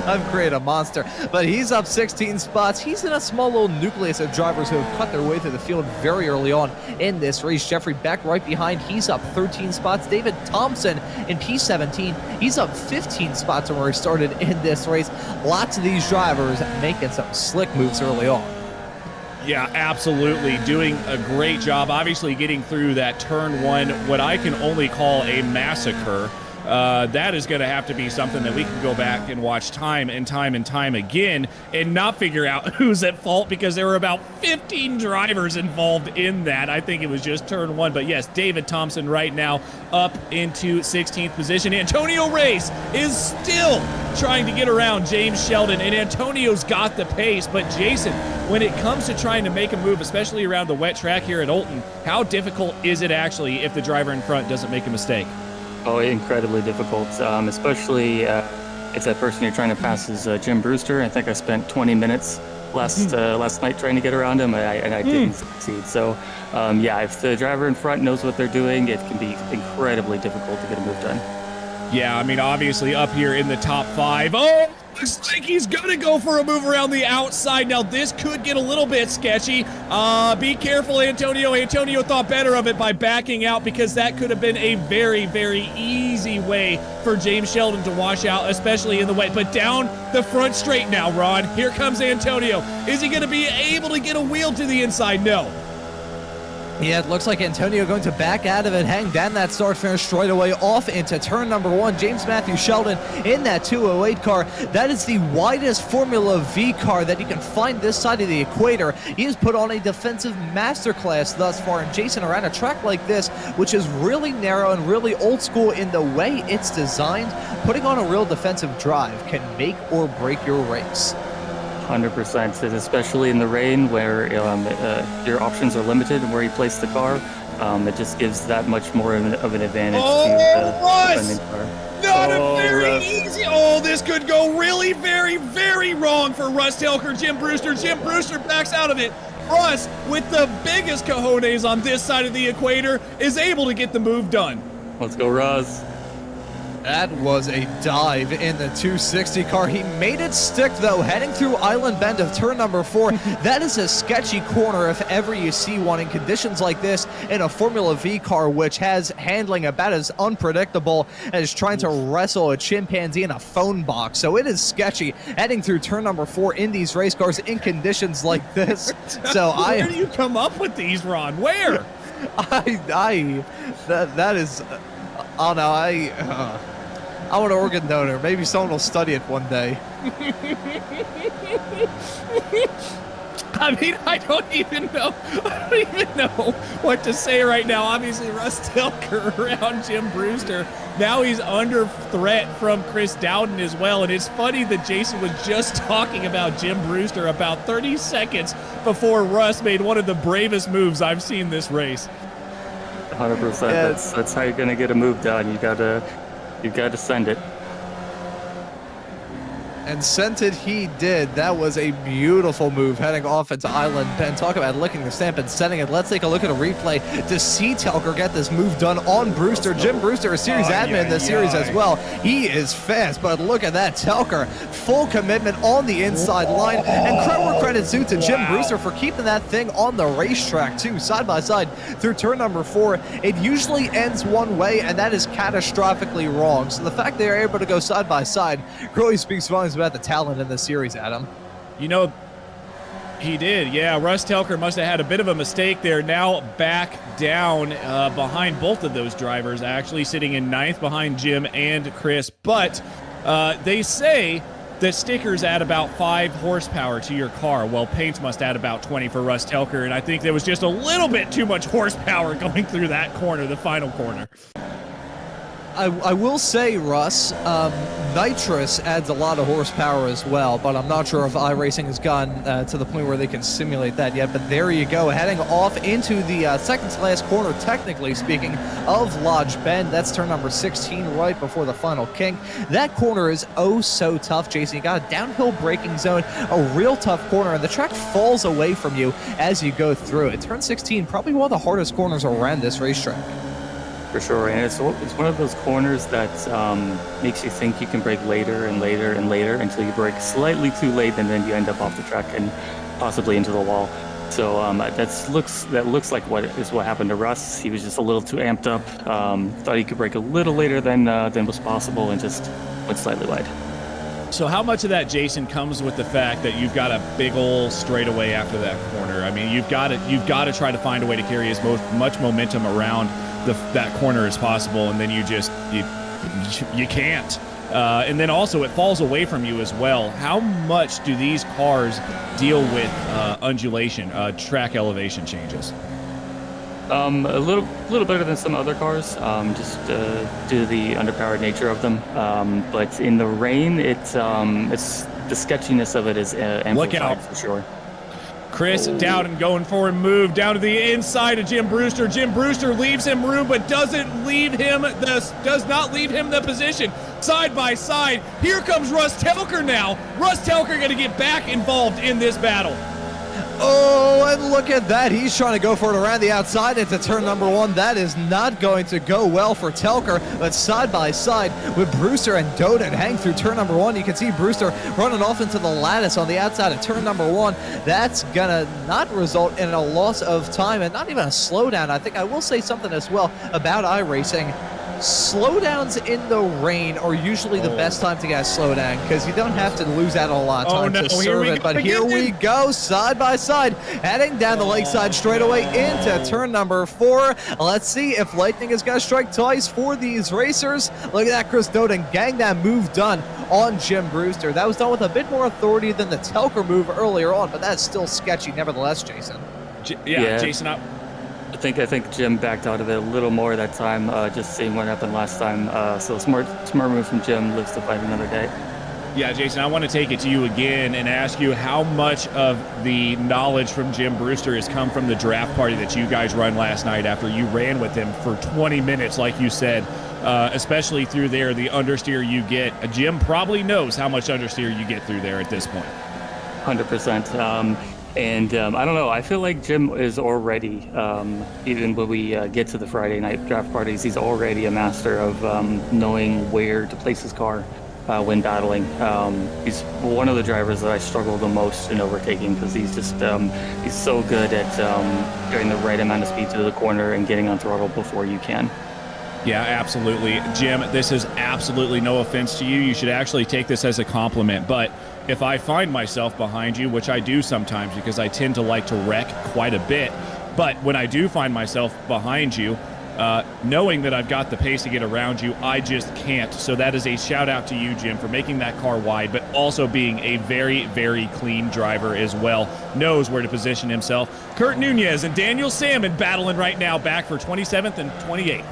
I've created a monster. But he's up 16 spots. He's in a small little nucleus of drivers who have cut their way through the field very early on in this race. Jeffrey Beck right behind. He's up 13 spots. David Thompson in P17. He's up 15 spots from where he started in this race. Lots of these drivers making some slick moves early on. Yeah, absolutely. Doing a great job. Obviously getting through that turn 1, what I can only call a massacre. that is going to have to be something that we can go back and watch time and time and time again and not figure out who's at fault, because there were about 15 drivers involved in that. I think it was just turn one. But yes, David Thompson right now up into 16th position. Antonio Reyes is still trying to get around James Sheldon, and Antonio's got the pace. But Jason, when it comes to trying to make a move, especially around the wet track here at Oulton, how difficult is it actually if the driver in front doesn't make a mistake? Oh, incredibly difficult, especially if that person you're trying to pass is Jim Brewster. I think I spent 20 minutes last night trying to get around him, and I didn't succeed. So, yeah, if the driver in front knows what they're doing, it can be incredibly difficult to get a move done. Yeah, I mean, obviously up here in the top 5. Oh, looks like he's going to go for a move around the outside. Now, this could get a little bit sketchy. Be careful, Antonio. Antonio thought better of it by backing out, because that could have been a very, very easy way for James Sheldon to wash out, especially in the wet. But down the front straight now, Ron. Here comes Antonio. Is he going to be able to get a wheel to the inside? No. Yeah, it looks like Antonio going to back out of it, hang down that start-finish straight away off into turn number 1. James Matthew Sheldon in that 208 car. That is the widest Formula V car that you can find this side of the equator. He has put on a defensive masterclass thus far. And Jason, around a track like this, which is really narrow and really old school in the way it's designed, putting on a real defensive drive can make or break your race. 100%, especially in the rain where your options are limited and where you place the car. It just gives that much more of an advantage to the defending car. Not a very easy. Oh, this could go really very, very wrong for Russ Telker. Jim Brewster backs out of it. Russ, with the biggest cojones on this side of the equator, is able to get the move done. Let's go, Russ. That was a dive in the 260 car. He made it stick, though, heading through Island Bend of turn number 4. That is a sketchy corner if ever you see one in conditions like this in a Formula V car, which has handling about as unpredictable as trying to wrestle a chimpanzee in a phone box. So it is sketchy heading through turn number 4 in these race cars in conditions like this. So Where do you come up with these, Ron? Where? That is... Oh, no, I'm an organ donor. Maybe someone will study it one day. I mean, I don't even know what to say right now. Obviously, Russ Telker around Jim Brewster. Now he's under threat from Chris Dowden as well. And it's funny that Jason was just talking about Jim Brewster about 30 seconds before Russ made one of the bravest moves I've seen this race. 100%. Yeah. That's how you're gonna get a move done. You gotta send it. And sent it he did. That was a beautiful move heading off into Island Bend. Talk about licking the stamp and sending it. Let's take a look at a replay to see Telker get this move done on Brewster. Jim Brewster, a series admin in this series as well. He is fast, but look at that. Telker, full commitment on the inside line. And credit's due to Jim Brewster for keeping that thing on the racetrack too, side by side through turn number 4. It usually ends one way, and that is catastrophically wrong. So the fact they're able to go side by side really speaks volumes about the talent in this series, Adam. You know, he did. Yeah, Russ Telker must have had a bit of a mistake there. Now back down behind both of those drivers, actually sitting in 9th behind Jim and Chris. But they say that stickers add about 5 horsepower to your car. Well, paint must add about 20 for Russ Telker, and I think there was just a little bit too much horsepower going through that corner, the final corner. I will say, Russ, nitrous adds a lot of horsepower as well, but I'm not sure if iRacing has gotten to the point where they can simulate that yet. But there you go, heading off into the second to last corner, technically speaking, of Lodge Bend. That's turn number 16, right before the final kink. That corner is oh so tough, Jason. You got a downhill braking zone, a real tough corner, and the track falls away from you as you go through it. Turn 16, probably one of the hardest corners around this racetrack. For sure, and it's one of those corners that makes you think you can brake later and later and later until you brake slightly too late, and then you end up off the track and possibly into the wall. So that looks like what happened to Russ. He was just a little too amped up. Thought he could brake a little later than was possible, and just went slightly wide. So how much of that, Jason, comes with the fact that you've got a big ol' straightaway after that corner? I mean, you've got to try to find a way to carry as much momentum around that corner as possible, and then you you can't. And then also it falls away from you as well. How much do these cars deal with undulation, track elevation changes? A little better than some other cars, just due to the underpowered nature of them. But in the rain, it's the sketchiness of it is amplified. Look out. For sure. Chris Dowden going for a move down to the inside of Jim Brewster. Jim Brewster leaves him room, but does not leave him the position. Side by side, here comes Russ Telker now. Russ Telker going to get back involved in this battle. Oh, and look at that. He's trying to go for it around the outside into turn number 1. That is not going to go well for Telker, but side by side with Brewster and Doden hang through turn number 1. You can see Brewster running off into the lattice on the outside of turn number 1. That's going to not result in a loss of time and not even a slowdown. I think I will say something as well about iRacing. Slowdowns in the rain are usually the best time to get a slowdown because you don't have to lose out a lot of time to serve it. But here we go, side by side, heading down the lakeside straightaway into turn number 4. Let's see if lightning is going to strike twice for these racers. Look at that, Chris Doden getting that move done on Jim Brewster. That was done with a bit more authority than the Telker move earlier on, but that's still sketchy nevertheless, Jason. Yeah, Jason, I think Jim backed out of it a little more that time, just seeing what happened last time. So smart move from Jim, lives to fight another day. Yeah, Jason, I want to take it to you again and ask you how much of the knowledge from Jim Brewster has come from the draft party that you guys run last night after you ran with him for 20 minutes, like you said, especially through there, the understeer you get. Jim probably knows how much understeer you get through there at this point. 100%. And I don't know, I feel like Jim is already, even when we get to the Friday night draft parties, he's already a master of knowing where to place his car when battling. He's one of the drivers that I struggle the most in overtaking because he's just, he's so good at getting the right amount of speed to the corner and getting on throttle before you can. Yeah, absolutely. Jim, this is absolutely no offense to you. You should actually take this as a compliment. But if I find myself behind you, which I do sometimes because I tend to like to wreck quite a bit, but when I do find myself behind you, knowing that I've got the pace to get around you, I just can't. So that is a shout out to you, Jim, for making that car wide, but also being a very, very clean driver as well. Knows where to position himself. Kurt Nunez and Daniel Salmon battling right now, back for 27th and 28th.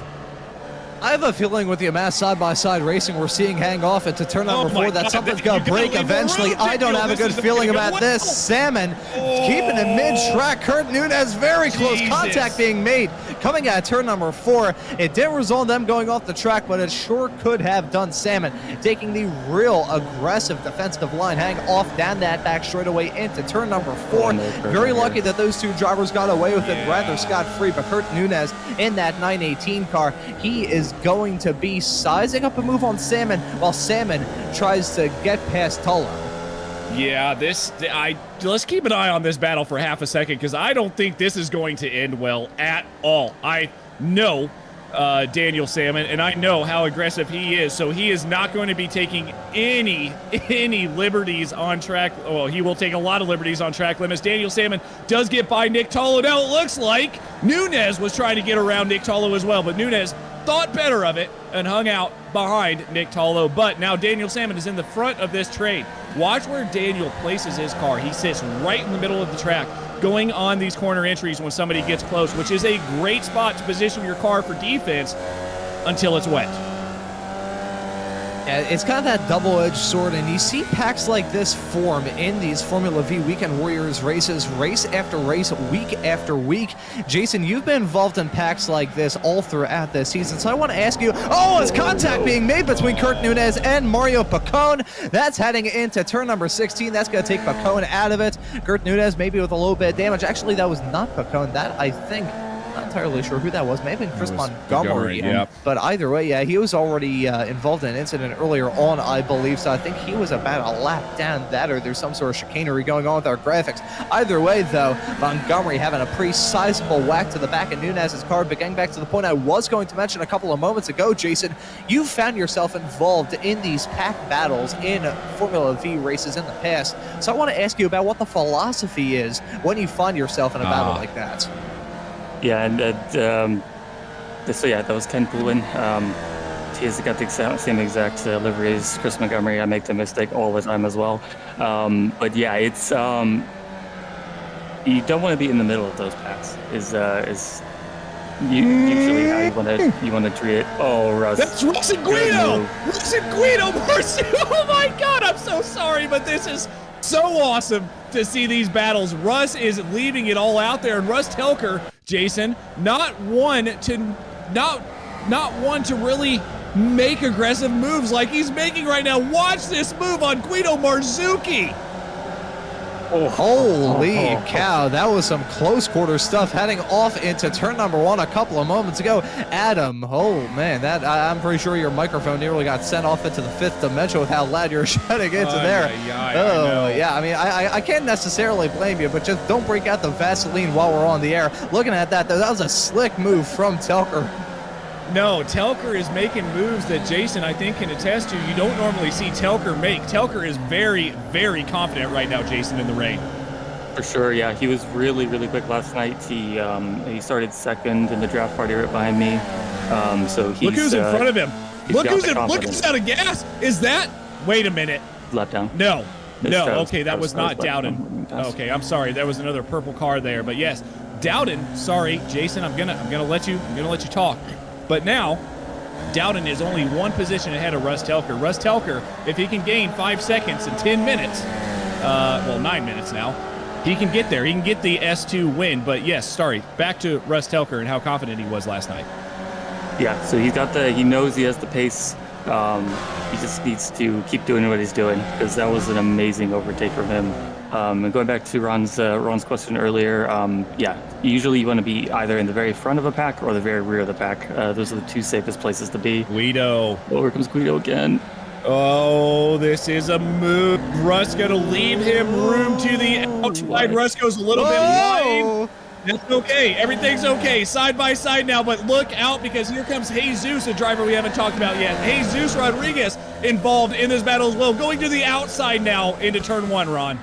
I have a feeling with the amount of side-by-side racing we're seeing hang off into turn number 4 that something's going to break eventually. I don't have a good feeling about this. Salmon keeping it mid-track. Kurt Nunez, very close contact being made. Coming out of turn number 4. It didn't result in them going off the track, but it sure could have done. Salmon taking the real aggressive defensive line, hang off down that back straightaway into turn number 4. Very lucky that those two drivers got away with it rather scot-free, but Kurt Nunez in that 918 car, he is going to be sizing up a move on Salmon while Salmon tries to get past Tullo. Yeah, let's keep an eye on this battle for half a second because I don't think this is going to end well at all. I know Daniel Salmon, and I know how aggressive he is, so he is not going to be taking any liberties on track. Well, he will take a lot of liberties on track limits. Daniel Salmon does get by Nick Tullo. Now it looks like Nunez was trying to get around Nick Tullo as well, but Nunez thought better of it and hung out behind Nick Tullo. But now Daniel Salmon is in the front of this trade. Watch where Daniel places his car. He sits right in the middle of the track, going on these corner entries when somebody gets close, which is a great spot to position your car for defense until it's wet. Yeah, it's kind of that double-edged sword, and you see packs like this form in these Formula V Weekend Warriors races, race after race, week after week. Jason, you've been involved in packs like this all throughout this season, so I want to ask you, is contact being made between Kurt Nunez and Mario Pacone? That's heading into turn number 16. That's going to take Pacone out of it. Kurt Nunez maybe with a little bit of damage. Actually, that was not Pacone. That, I think, not entirely sure who that was. Maybe Chris Montgomery. Yep. But either way, yeah, he was already involved in an incident earlier on, I believe. So I think he was about a lap down that, or there's some sort of chicanery going on with our graphics. Either way, though, Montgomery having a pretty sizable whack to the back of Nunez's car. But getting back to the point I was going to mention a couple of moments ago, Jason, you found yourself involved in these pack battles in Formula V races in the past. So I want to ask you about what the philosophy is when you find yourself in a battle like that. Yeah, and so yeah, that was Ken Poulin. He's got the same exact livery as Chris Montgomery. I make the mistake all the time as well. But yeah, it's you don't want to be in the middle of those packs. Is usually how you want to treat it. Oh, Russ. That's Russ and Guido. Russ and Guido. Mercy. Oh my God, I'm so sorry, but this is so awesome to see these battles. Russ is leaving it all out there, and Russ Telker, Jason, not one to really make aggressive moves like he's making right now. Watch this move on Guido Marzuki. Holy cow, that was some close quarter stuff heading off into turn number 1 a couple of moments ago. Adam, oh man, I'm pretty sure your microphone nearly got sent off into the 5th dimension with how loud you're shouting into there. Yeah, I mean, I can't necessarily blame you, but just don't break out the Vaseline while we're on the air. Looking at that, that was a slick move from Telker. No, Telker is making moves that Jason, I think, can attest to. You don't normally see Telker make. Telker is very, very confident right now, Jason, in the rain. For sure, yeah. He was really, really quick last night. He started second in the draft party right behind me. So he's, look who's in front of him. Look who's out of gas. Is that? Wait a minute. Left down. No. Okay, that was not Dowden. Okay, I'm sorry. There was another purple car there, but yes, Dowden. Sorry, Jason. I'm gonna let you talk. But now, Dowden is only one position ahead of Russ Telker. Russ Telker, if he can gain 5 seconds in 10 minutes, 9 minutes now, he can get there. He can get the S2 win. But yes, sorry, back to Russ Telker and how confident he was last night. Yeah, so he knows he has the pace. He just needs to keep doing what he's doing, because that was an amazing overtake from him. And going back to Ron's question earlier, usually you want to be either in the very front of a pack or the very rear of the pack. Those are the two safest places to be. Guido. Oh, here comes Guido again. Oh, this is a move. Russ going to leave him room to the outside. Russ goes a little bit wide. That's okay. Everything's okay. Side by side now, but look out, because here comes Jesus, a driver we haven't talked about yet. Jesus Rodriguez involved in this battle as well, going to the outside now into turn 1, Ron.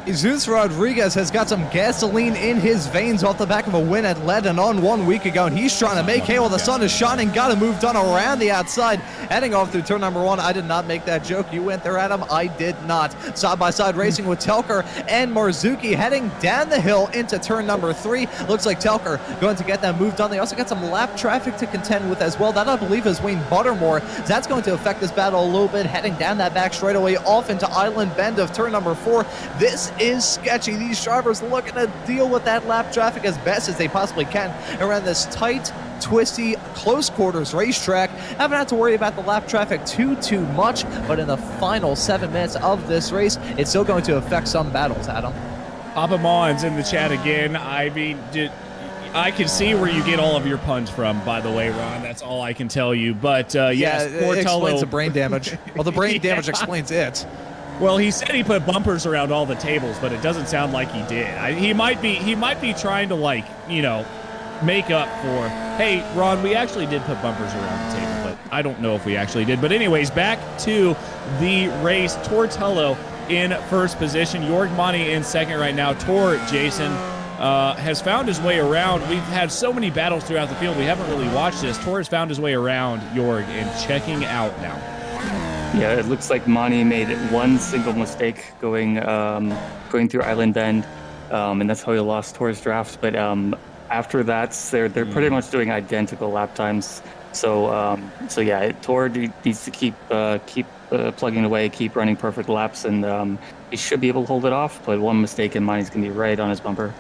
Jesus Rodriguez has got some gasoline in his veins off the back of a win at Lebanon 1 week ago, and he's trying to make hay while the sun is shining. Got a move done around the outside, heading off through turn number 1. I did not make that joke. You went there, Adam. I did not. Side-by-side racing with Telker and Marzuki heading down the hill into turn number 3. Looks like Telker going to get that move done. They also got some lap traffic to contend with as well. That, I believe, is Wayne Buttermore. That's going to affect this battle a little bit, heading down that back straightaway off into Island Bend of turn number 4. This is sketchy. These drivers looking to deal with that lap traffic as best as they possibly can around this tight, twisty, close quarters racetrack. Haven't had to worry about the lap traffic too much, but in the final 7 minutes of this race, it's still going to affect some battles, Adam. Papa Mon's in the chat again. I mean, I can see where you get all of your puns from, by the way, Ron. That's all I can tell you. But yes, it explains the brain damage. Well, the brain damage explains it. Well, he said he put bumpers around all the tables, but it doesn't sound like he did. He might be trying to, like, make up for, hey, Ron, we actually did put bumpers around the table, but I don't know if we actually did. But anyways, back to the race. Tortello in first position. Jorg Mani in second right now. Tor, Jason, has found his way around. We've had so many battles throughout the field. We haven't really watched this. Tor has found his way around Jorg and checking out now. Yeah, it looks like Mani made one single mistake going through Island Bend, and that's how he lost Tor's draft. But after that, they're pretty much doing identical lap times. So yeah, Tor needs to keep plugging away, keep running perfect laps, and he should be able to hold it off. But one mistake and Mani's gonna be right on his bumper.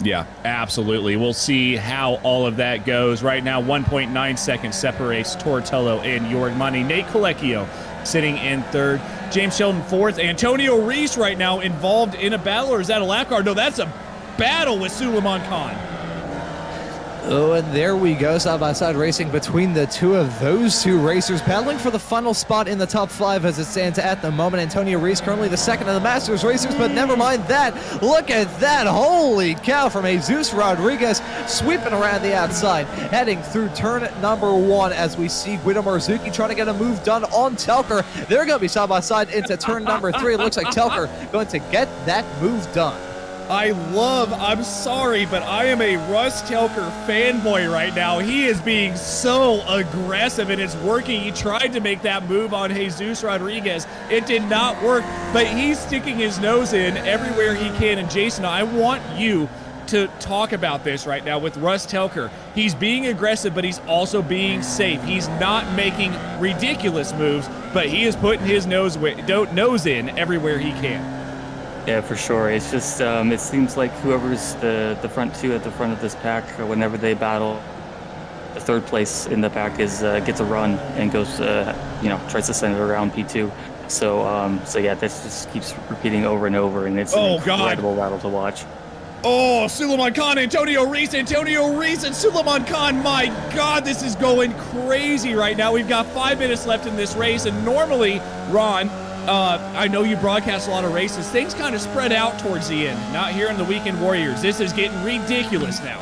Yeah, absolutely. We'll see how all of that goes. Right now, 1.9 seconds separates Tortello and Jorg Mani. Nate Colecchio sitting in third. James Sheldon fourth. Antonio Reese right now involved in a battle, or is that a lap car? No, that's a battle with Suleiman Khan. Oh, and there we go, side-by-side racing between the two of those two racers, battling for the final spot in the top 5 as it stands at the moment. Antonio Reese currently the second of the Masters racers, but never mind that. Look at that. Holy cow, from Jesus Rodriguez sweeping around the outside, heading through turn number 1 as we see Guido Marzuki trying to get a move done on Telker. They're going to be side-by-side into turn number 3. It looks like Telker going to get that move done. I'm sorry, but I am a Russ Telker fanboy right now. He is being so aggressive, and it's working. He tried to make that move on Jesus Rodriguez. It did not work, but he's sticking his nose in everywhere he can. And Jason, I want you to talk about this right now with Russ Telker. He's being aggressive, but he's also being safe. He's not making ridiculous moves, but he is putting his nose in everywhere he can. Yeah, for sure. It's just, it seems like whoever's the front two at the front of this pack, whenever they battle, the third place in the pack is gets a run and goes, tries to send it around P2. So yeah, this just keeps repeating over and over, and it's an incredible battle to watch. Oh, Suleiman Khan, Antonio Reese, and Suleiman Khan. My God, this is going crazy right now. We've got 5 minutes left in this race, and normally, Ron, I know you broadcast a lot of races. Things kind of spread out towards the end. Not here in the Weekend Warriors. This is getting ridiculous now.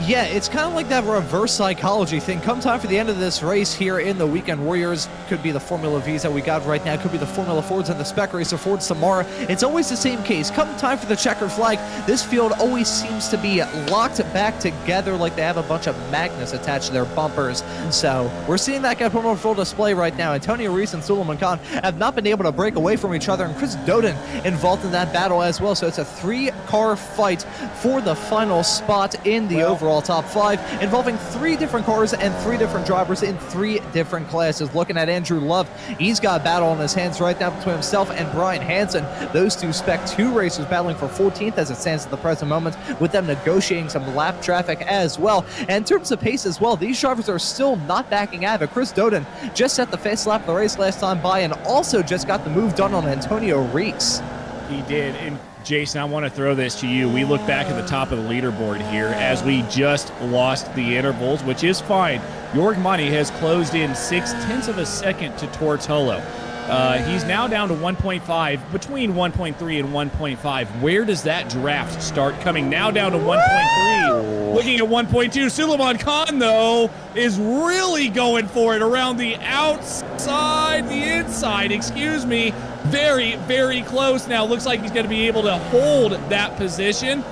Yeah, it's kind of like that reverse psychology thing. Come time for the end of this race here in the Weekend Warriors, could be the Formula V's that we got right now, could be the Formula Fords and the Spec Racer Fords tomorrow. It's always the same case. Come time for the checkered flag, this field always seems to be locked back together like they have a bunch of magnets attached to their bumpers. So we're seeing that get put on full display right now. Antonio Reese and Suleiman Khan have not been able to break away from each other, and Chris Doden involved in that battle as well. So it's a 3-car fight for the final spot in the overall top 5, involving 3 different cars and 3 different drivers in 3 different classes. Looking at Andrew Love, he's got a battle on his hands right now between himself and Brian Hansen. Those two Spec 2 racers battling for 14th as it stands at the present moment, with them negotiating some lap traffic as well. And in terms of pace as well, these drivers are still not backing out of it. Chris Doden just set the fast lap of the race last time by, and also just got the move done on Antonio Reese. He did. And Jason, I want to throw this to you. We look back at the top of the leaderboard here as we just lost the intervals, which is fine. Jorg Money has closed in 0.6 of a second to Tortolo. He's now down to 1.5, between 1.3 and 1.5. Where does that draft start coming? Now down to 1.3. Looking at 1.2. Suleiman Khan, though, is really going for it around the inside, excuse me. Very, very close now. Looks like he's going to be able to hold that position.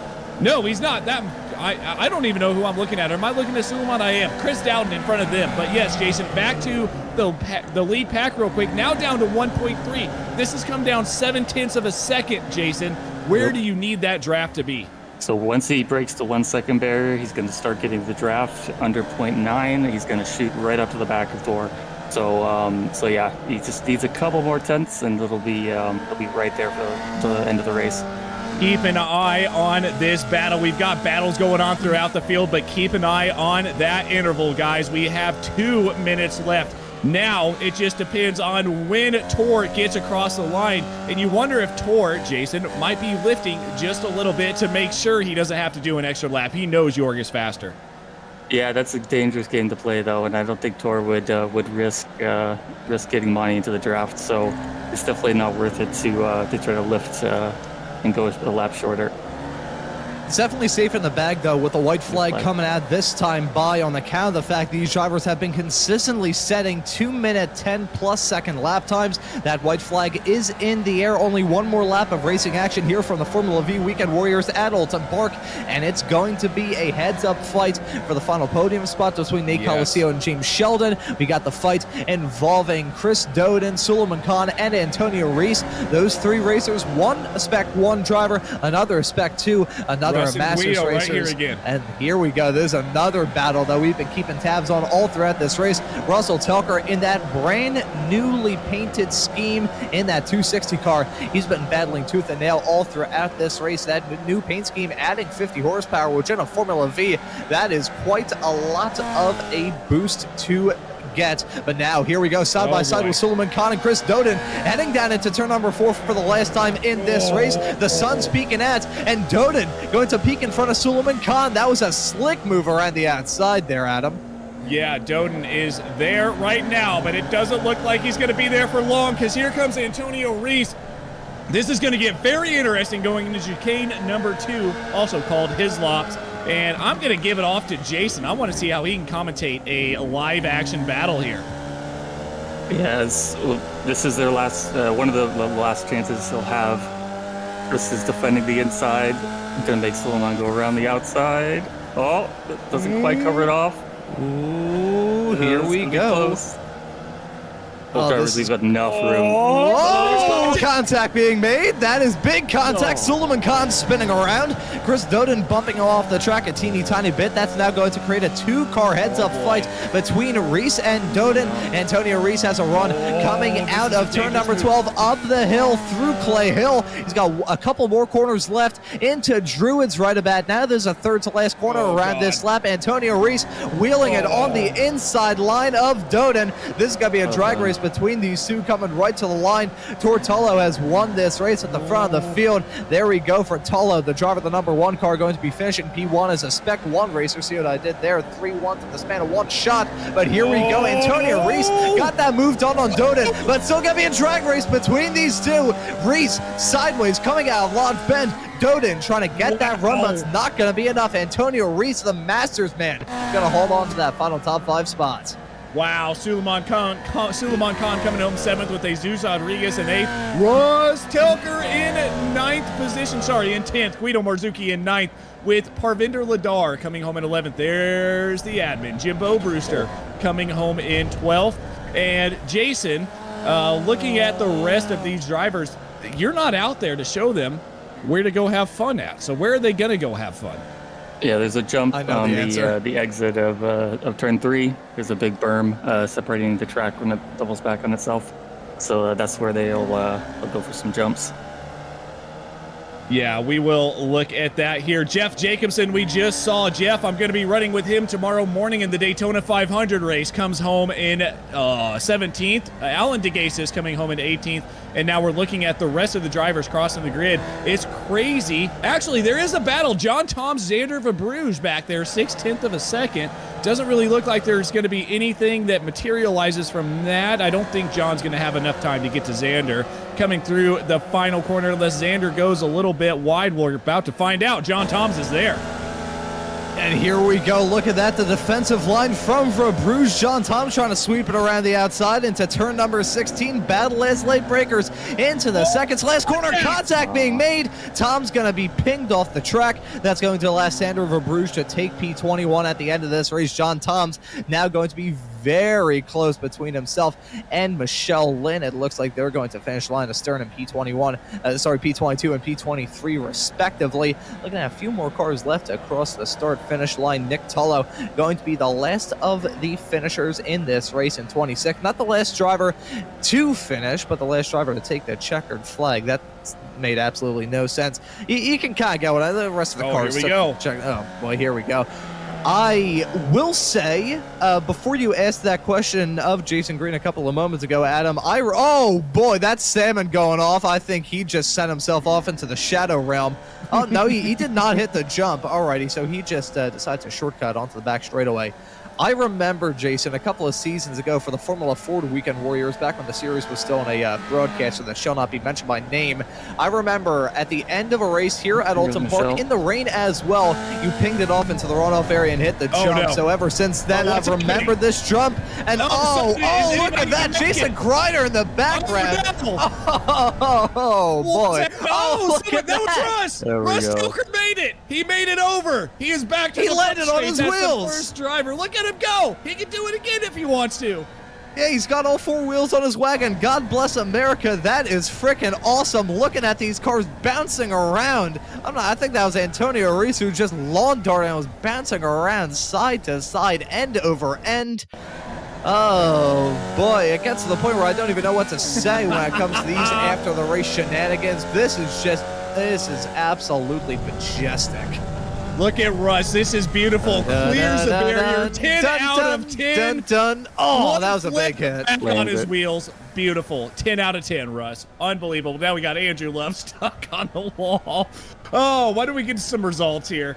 No, he's not. I don't even know who I'm looking at. Am I looking at Suleiman? I am. Chris Dowden in front of them. But yes, Jason, back to the lead pack real quick. Now down to 1.3. This has come down 0.7 of a second, Jason. Where do you need that draft to be? So once he breaks the 1 second barrier, he's going to start getting the draft under 0.9. He's going to shoot right up to the back of Thor. So yeah, he just needs a couple more tenths, and it'll be right there for the end of the race. Keep an eye on this battle. We've got battles going on throughout the field, but keep an eye on that interval, guys. We have 2 minutes left. Now it just depends on when Tor gets across the line, and you wonder if Tor, Jason, might be lifting just a little bit to make sure he doesn't have to do an extra lap. He knows Jorg is faster. Yeah, that's a dangerous game to play, though, and I don't think Tor would risk getting money into the draft. So it's definitely not worth it to try to lift and go a lap shorter. It's definitely safe in the bag, though, with the white flag coming out this time by on the count of the fact these drivers have been consistently setting 2-minute, 10+ second lap times. That white flag is in the air. Only one more lap of racing action here from the Formula V Weekend Warriors at Oulton Park, and it's going to be a heads-up fight for the final podium spot between Nate Coliseo and James Sheldon. We got the fight involving Chris Doden, Suleiman Khan, and Antonio Reese. Those 3 racers, one a Spec 1 driver, another a Spec 2, another a Masters Racers. Right here again. And here we go. There's another battle that we've been keeping tabs on all throughout this race. Russell Telker in that brand newly painted scheme in that 260 car. He's been battling tooth and nail all throughout this race. That new paint scheme adding 50 horsepower, which in a Formula V, that is quite a lot of a boost to get. But now here we go, side by side with Suleiman Khan and Chris Doden, heading down into turn number 4 for the last time in this race. The sun's peeking at, and Doden going to peek in front of Suleiman Khan. That was a slick move around the outside there, Adam. Yeah, Doden is there right now, but it doesn't look like he's going to be there for long, because here comes Antonio Reese. This is going to get very interesting going into chicane number 2, also called Hislops. And I'm going to give it off to Jason. I want to see how he can commentate a live action battle here. Yes, this is their last, one of the last chances he'll have Chris is defending the inside. Gonna make Suleiman go around the outside. Oh, doesn't quite cover it off. Ooh, here It's we gonna be go. close. Both Oh, drivers this leave enough room. Whoa! Contact being made. That is big contact. Suleiman Khan spinning around. Chris Doden bumping off the track a teeny tiny bit. That's now going to create a two-car heads-up fight between Reese and Doden. Antonio Reese has a run coming out of turn number 12 up the hill through Clay Hill. He's got a couple more corners left into Druids right about now. There's a third to last corner around this lap. Antonio Reese wheeling it on the inside line of Doden. This is going to be a drag race between these two coming right to the line. Tortolo has won this race at the front of the field. There we go for Tolo, the driver of the number 1 car, going to be finishing P1 as a Spec 1 racer. See what I did there? 3-1 to the span of one shot. But here we go. Antonio Reese got that move done on Doden, but still going to be a drag race between these two. Reese sideways coming out of Lodge Bend. Doden trying to get that run, but it's not going to be enough. Antonio Reese, the Masters man, going to hold on to that final top 5 spots. Wow, Suleiman Khan coming home 7th with Jesus Rodriguez in 8th. Russ Telker in 10th. Guido Marzuki in 9th with Parvinder Ladar coming home in 11th. There's the admin. Jimbo Brewster coming home in 12th. And Jason, looking at the rest of these drivers, you're not out there to show them where to go have fun at. So where are they going to go have fun? Yeah, there's a jump I know on the the exit of turn 3. There's a big berm separating the track when it doubles back on itself. So that's where they'll go for some jumps. Yeah, we will look at that here. Jeff Jacobson, we just saw Jeff. I'm going to be running with him tomorrow morning in the Daytona 500 race. Comes home in 17th. Alan DeGase is coming home in 18th. And now we're looking at the rest of the drivers crossing the grid. It's crazy. Actually, there is a battle. John Toms, Xander Verbruge back there, 6/10 of a second. Doesn't really look like there's going to be anything that materializes from that. I don't think John's going to have enough time to get to Xander. Coming through the final corner, unless Xander goes a little bit wide. We're about to find out. John Toms is there. And here we go. Look at that. The defensive line from Verbruge. John Tom trying to sweep it around the outside into turn number 16. Battle as late breakers into the second to last corner. Contact being made. Tom's going to be pinged off the track. That's going to allow Sandro Verbruge to take P21 at the end of this race. John Tom's now going to be very close between himself and Michelle Lynn. It looks like they're going to finish line astern in P22 and P23 respectively. Looking at a few more cars left across the start-finish line. Nick Tullo going to be the last of the finishers in this race in 26. Not the last driver to finish, but the last driver to take the checkered flag. That made absolutely no sense. You can kind of go with the rest of the cars. Here we go. Oh boy, here we go. I will say, before you asked that question of Jason Green a couple of moments ago, Adam, oh boy, that's salmon going off. I think he just sent himself off into the shadow realm. Oh no, he did not hit the jump. Alrighty, so he just decided to shortcut onto the back straightaway. I remember, Jason, a couple of seasons ago for the Formula Ford Weekend Warriors, back when the series was still in a broadcaster that shall not be mentioned by name. I remember at the end of a race here at Oulton Park, in the rain as well, you pinged it off into the runoff area and hit the jump. No. So ever since then, I've remembered this jump. And look at that, Jason Grider in the background. Oh boy. That was Russ. Russ Tilker made it. He made it over. He is back to He the landed on his That's wheels. The first driver. Look at him go. He can do it again if he wants to. Yeah, he's got all four wheels on his wagon. God bless America. That is freaking awesome. Looking at these cars bouncing around. I think that was Antonio Reese who just lawn darted and was bouncing around side to side, end over end. Oh boy, it gets to the point where I don't even know what to say when it comes to these after the race shenanigans. This is absolutely majestic. Look at Russ. This is beautiful. Clears the barrier. 10 out of 10. Oh, that was a big hit. Back on his wheels. Beautiful. 10 out of 10, Russ. Unbelievable. Now we got Andrew Love stuck on the wall. Oh, why don't we get some results here?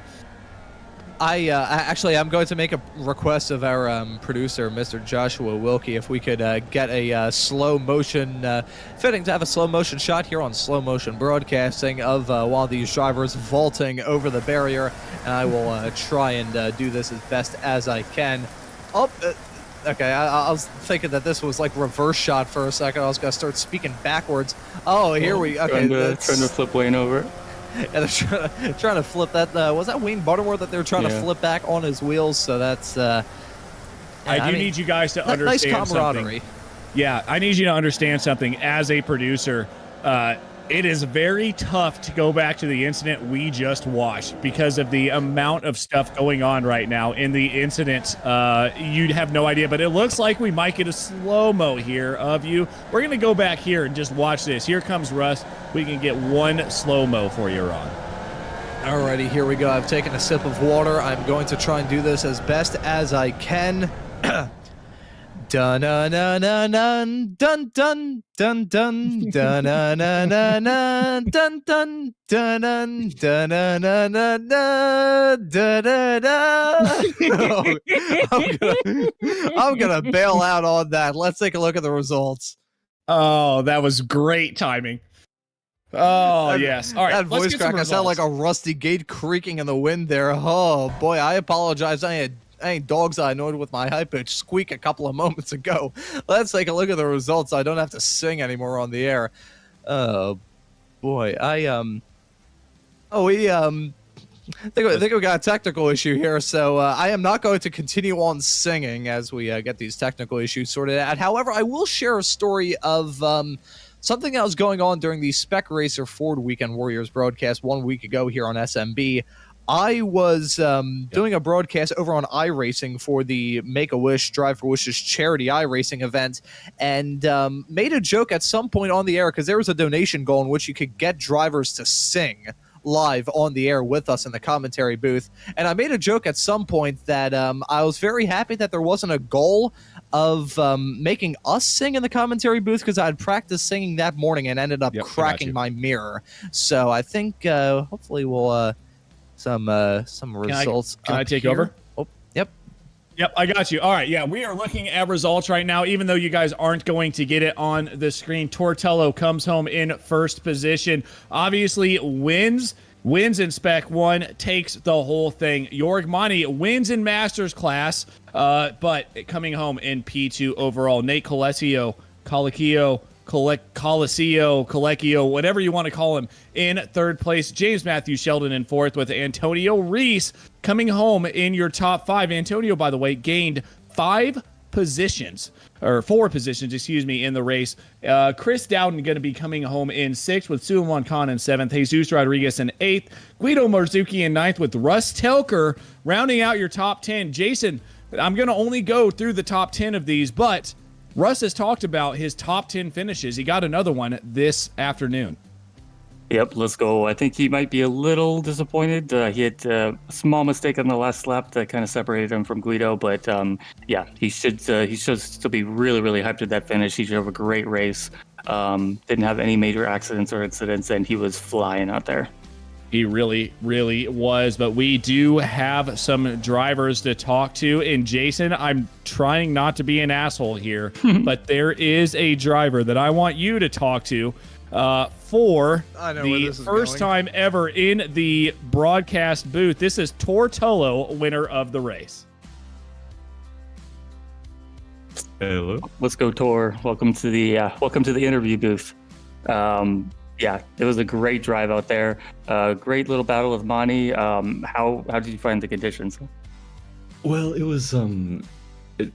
I'm going to make a request of our producer, Mr. Joshua Wilkie, if we could get a slow motion, fitting to have a slow motion shot here on slow motion broadcasting of one of these drivers vaulting over the barrier, and I will try and do this as best as I can. Okay, I was thinking that this was like reverse shot for a second. I was gonna start speaking backwards. Oh, here we. Okay, trying to flip Wayne over. Yeah, they're trying to flip that. Was that Wayne Butterworth that they're trying to flip back on his wheels? So that's. I need you guys to understand nice camaraderie. something. Yeah, I need you to understand something. As a producer, it is very tough to go back to the incident we just watched because of the amount of stuff going on right now in the incident. You'd have no idea, but it looks like we might get a slow-mo here of you. We're going to go back here and just watch this. Here comes Russ. We can get one slow-mo for you, Ron. Alrighty, here we go. I've taken a sip of water. I'm going to try and do this as best as I can. Dun dun dun dun dun dun dun dun dun dun dun dun dun dun dun dun dun dun. I'm gonna bail out on that. Let's take a look at the results. Oh, that was great timing. Oh, yes. All right. That voice crack, I sound like a rusty gate creaking in the wind there. Oh, boy, I apologize. I ain't dog's eye annoyed with my high-pitched squeak a couple of moments ago. Let's take a look at the results. I don't have to sing anymore on the air. Oh, boy. I think we got a technical issue here, so I am not going to continue on singing as we get these technical issues sorted out. However, I will share a story of something that was going on during the Spec Racer Ford Weekend Warriors broadcast 1 week ago here on SMB. I was doing a broadcast over on iRacing for the Make-A-Wish Drive for Wishes charity iRacing event, and made a joke at some point on the air because there was a donation goal in which you could get drivers to sing live on the air with us in the commentary booth. And I made a joke at some point that I was very happy that there wasn't a goal of making us sing in the commentary booth because I had practiced singing that morning and ended up cracking my mirror. So I think hopefully we'll some results. Can I take over? Oh, yep. Yep, I got you. All right, yeah, we are looking at results right now, even though you guys aren't going to get it on the screen. Tortello comes home in first position. Obviously, wins in Spec 1, takes the whole thing. Yorgmani wins in Masters class, but coming home in P2 overall. Nate Colecchio, whatever you want to call him, in third place. James Matthew Sheldon in fourth, with Antonio Reese coming home in your top 5. Antonio, by the way, gained 4 positions, in the race. Chris Dowden going to be coming home in 6th, with Suwon Khan in 7th. Jesus Rodriguez in 8th. Guido Marzuki in 9th, with Russ Telker rounding out your top 10. Jason, I'm going to only go through the top 10 of these, but Russ has talked about his top 10 finishes. He got another one this afternoon. Yep, let's go. I think he might be a little disappointed. He had a small mistake on the last lap that kind of separated him from Guido, but yeah, he should still be really, really hyped with that finish. He should have a great race. Didn't have any major accidents or incidents, and he was flying out there. He really, really was. But we do have some drivers to talk to. And Jason, I'm trying not to be an asshole here, but there is a driver that I want you to talk to for the first time ever in the broadcast booth. This is Tortello, winner of the race. Hello. Let's go, Tor. Welcome to the interview booth. Yeah, it was a great drive out there. Great little battle with Mani. How did you find the conditions? Well, it was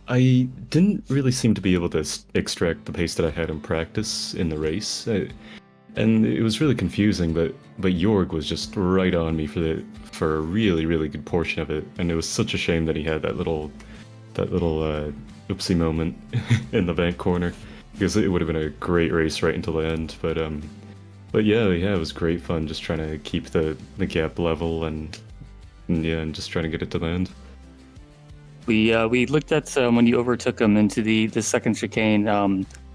I didn't really seem to be able to extract the pace that I had in practice in the race, and it was really confusing. But Jorg was just right on me for a really, really good portion of it, and it was such a shame that he had that little oopsie moment in the bank corner, because it would have been a great race right until the end. But yeah, it was great fun just trying to keep the gap level and just trying to get it to the end. We looked at when you overtook him into the second chicane,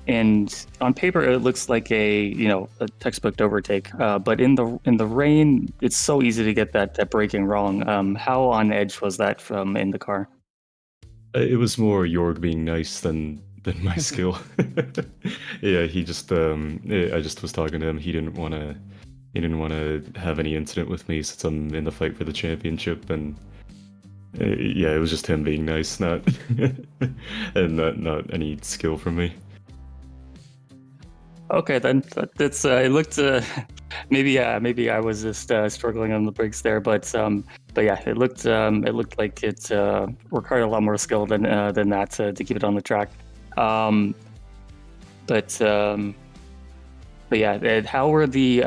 and on paper it looks like a textbook overtake. But in the rain, it's so easy to get that braking wrong. How on edge was that from in the car? It was more Jorg being nice than my skill. Yeah, he just I just was talking to him. He didn't want to have any incident with me since I'm in the fight for the championship, and Yeah, it was just him being nice, not and not any skill from me. Okay, then that's it looked maybe I was just struggling on the brakes there, but yeah, it looked like it required a lot more skill than that to keep it on the track. But yeah, how were the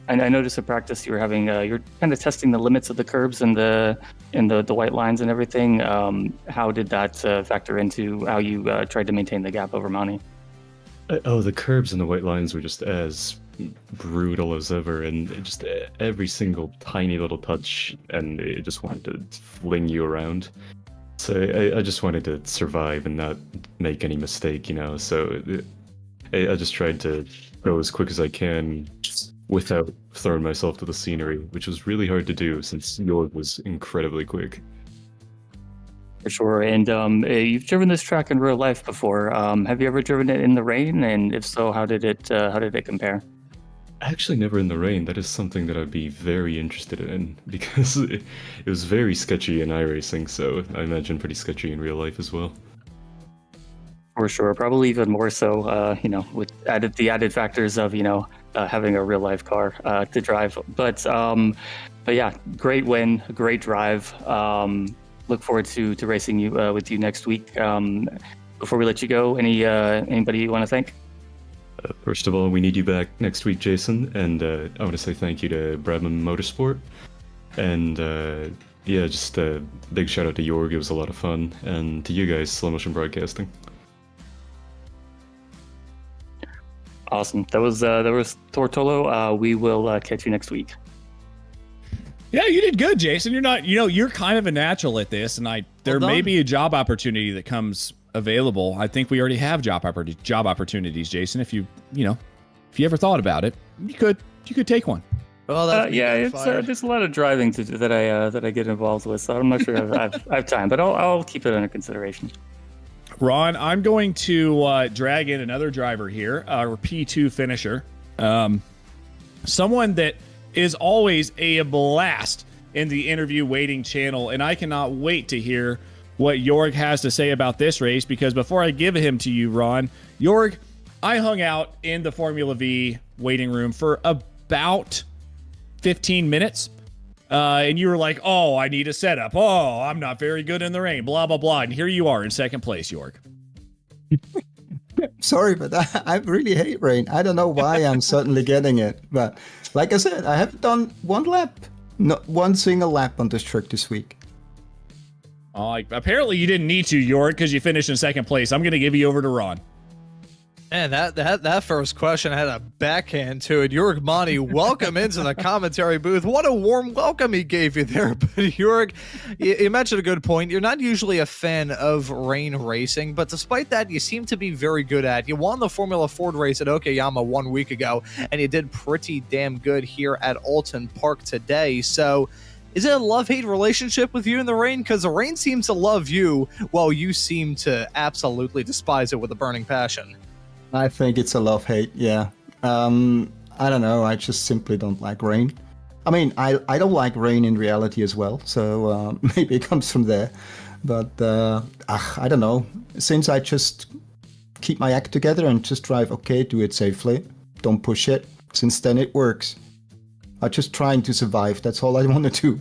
I noticed at practice you were having you're kind of testing the limits of the curbs and the white lines and everything. How did that factor into how you tried to maintain the gap over Monty? Oh, the curbs and the white lines were just as brutal as ever, and it just every single tiny little touch, and it just wanted to fling you around. So I just wanted to survive and not make any mistake, So I just tried to go as quick as I can without throwing myself to the scenery, which was really hard to do since Jorg was incredibly quick. For sure. And you've driven this track in real life before. Have you ever driven it in the rain? And if so, how did it compare? Actually, never in the rain. That is something that I'd be very interested in because it was very sketchy in iRacing, so I imagine pretty sketchy in real life as well. For sure, probably even more so, with the added factors of, having a real life car to drive. But yeah, great win, great drive. Look forward to racing you with you next week. Before we let you go, anybody you want to thank? First of all, we need you back next week, Jason, and I want to say thank you to Bradman Motorsport, and yeah, just a big shout out to Jorg. It was a lot of fun, and to you guys, Slow Motion Broadcasting. Awesome. That was Tortolo. We will catch you next week. Yeah, you did good, Jason. You're not, you're kind of a natural at this, and there may be a job opportunity that comes available. I think we already have job opportunities, Jason. If you ever thought about it, you could take one. Well, yeah, it's there's a lot of driving that I get involved with, so I'm not sure I have time, but I'll keep it under consideration. Ron, I'm going to drag in another driver here, our P2 finisher. Someone that is always a blast in the interview waiting channel, and I cannot wait to hear what Jorg has to say about this race, because before I give him to you, Ron, Jorg, I hung out in the Formula V waiting room for about 15 minutes. And you were like, oh, I need a setup. Oh, I'm not very good in the rain, blah, blah, blah. And here you are in second place, Jorg. Sorry, but I really hate rain. I don't know why I'm suddenly getting it. But like I said, I haven't done one single lap on this track this week. Apparently you didn't need to, Jorg, because you finished in second place. I'm going to give you over to Ron. Man, that first question had a backhand to it. Jorg Monty, welcome into the commentary booth. What a warm welcome he gave you there. But Jorg, you mentioned a good point. You're not usually a fan of rain racing, but despite that, you seem to be very good at it. You won the Formula Ford race at Okayama 1 week ago, and you did pretty damn good here at Oulton Park today. So is it a love-hate relationship with you in the rain? Because the rain seems to love you, while you seem to absolutely despise it with a burning passion. I think it's a love-hate, yeah. I don't know, I just simply don't like rain. I mean, I don't like rain in reality as well, so maybe it comes from there. But I don't know. Since I just keep my act together and just drive, okay, do it safely, don't push it, since then it works. I'm just trying to survive, that's all I want to do.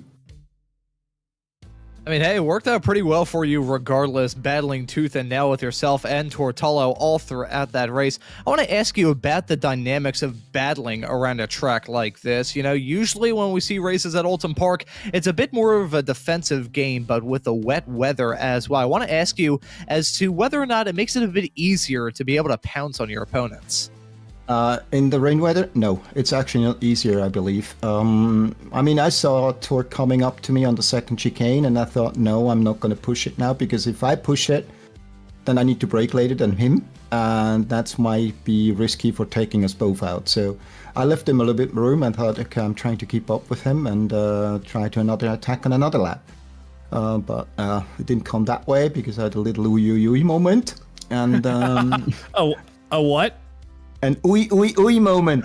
I mean, hey, it worked out pretty well for you regardless, battling tooth and nail with yourself and Tortolo all throughout that race. I want to ask you about the dynamics of battling around a track like this. Usually when we see races at Oulton Park, it's a bit more of a defensive game, but with the wet weather as well. I want to ask you as to whether or not it makes it a bit easier to be able to pounce on your opponents. In the rain weather? No, it's actually not easier, I believe. I mean, I saw Torque coming up to me on the second chicane, and I thought, no, I'm not going to push it now, because if I push it, then I need to brake later than him, and that might be risky for taking us both out. So I left him a little bit room and thought, okay, I'm trying to keep up with him and try to another attack on another lap. But it didn't come that way, because I had a little ooey moment, and... A what? An ooey moment.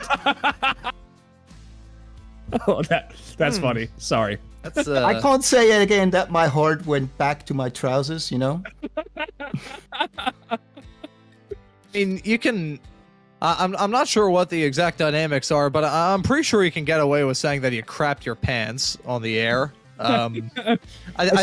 Oh, that's funny. Sorry. That's I can't say again that my heart went back to my trousers, you know? I mean, you can. I'm not sure what the exact dynamics are, but I'm pretty sure you can get away with saying that you crapped your pants on the air. I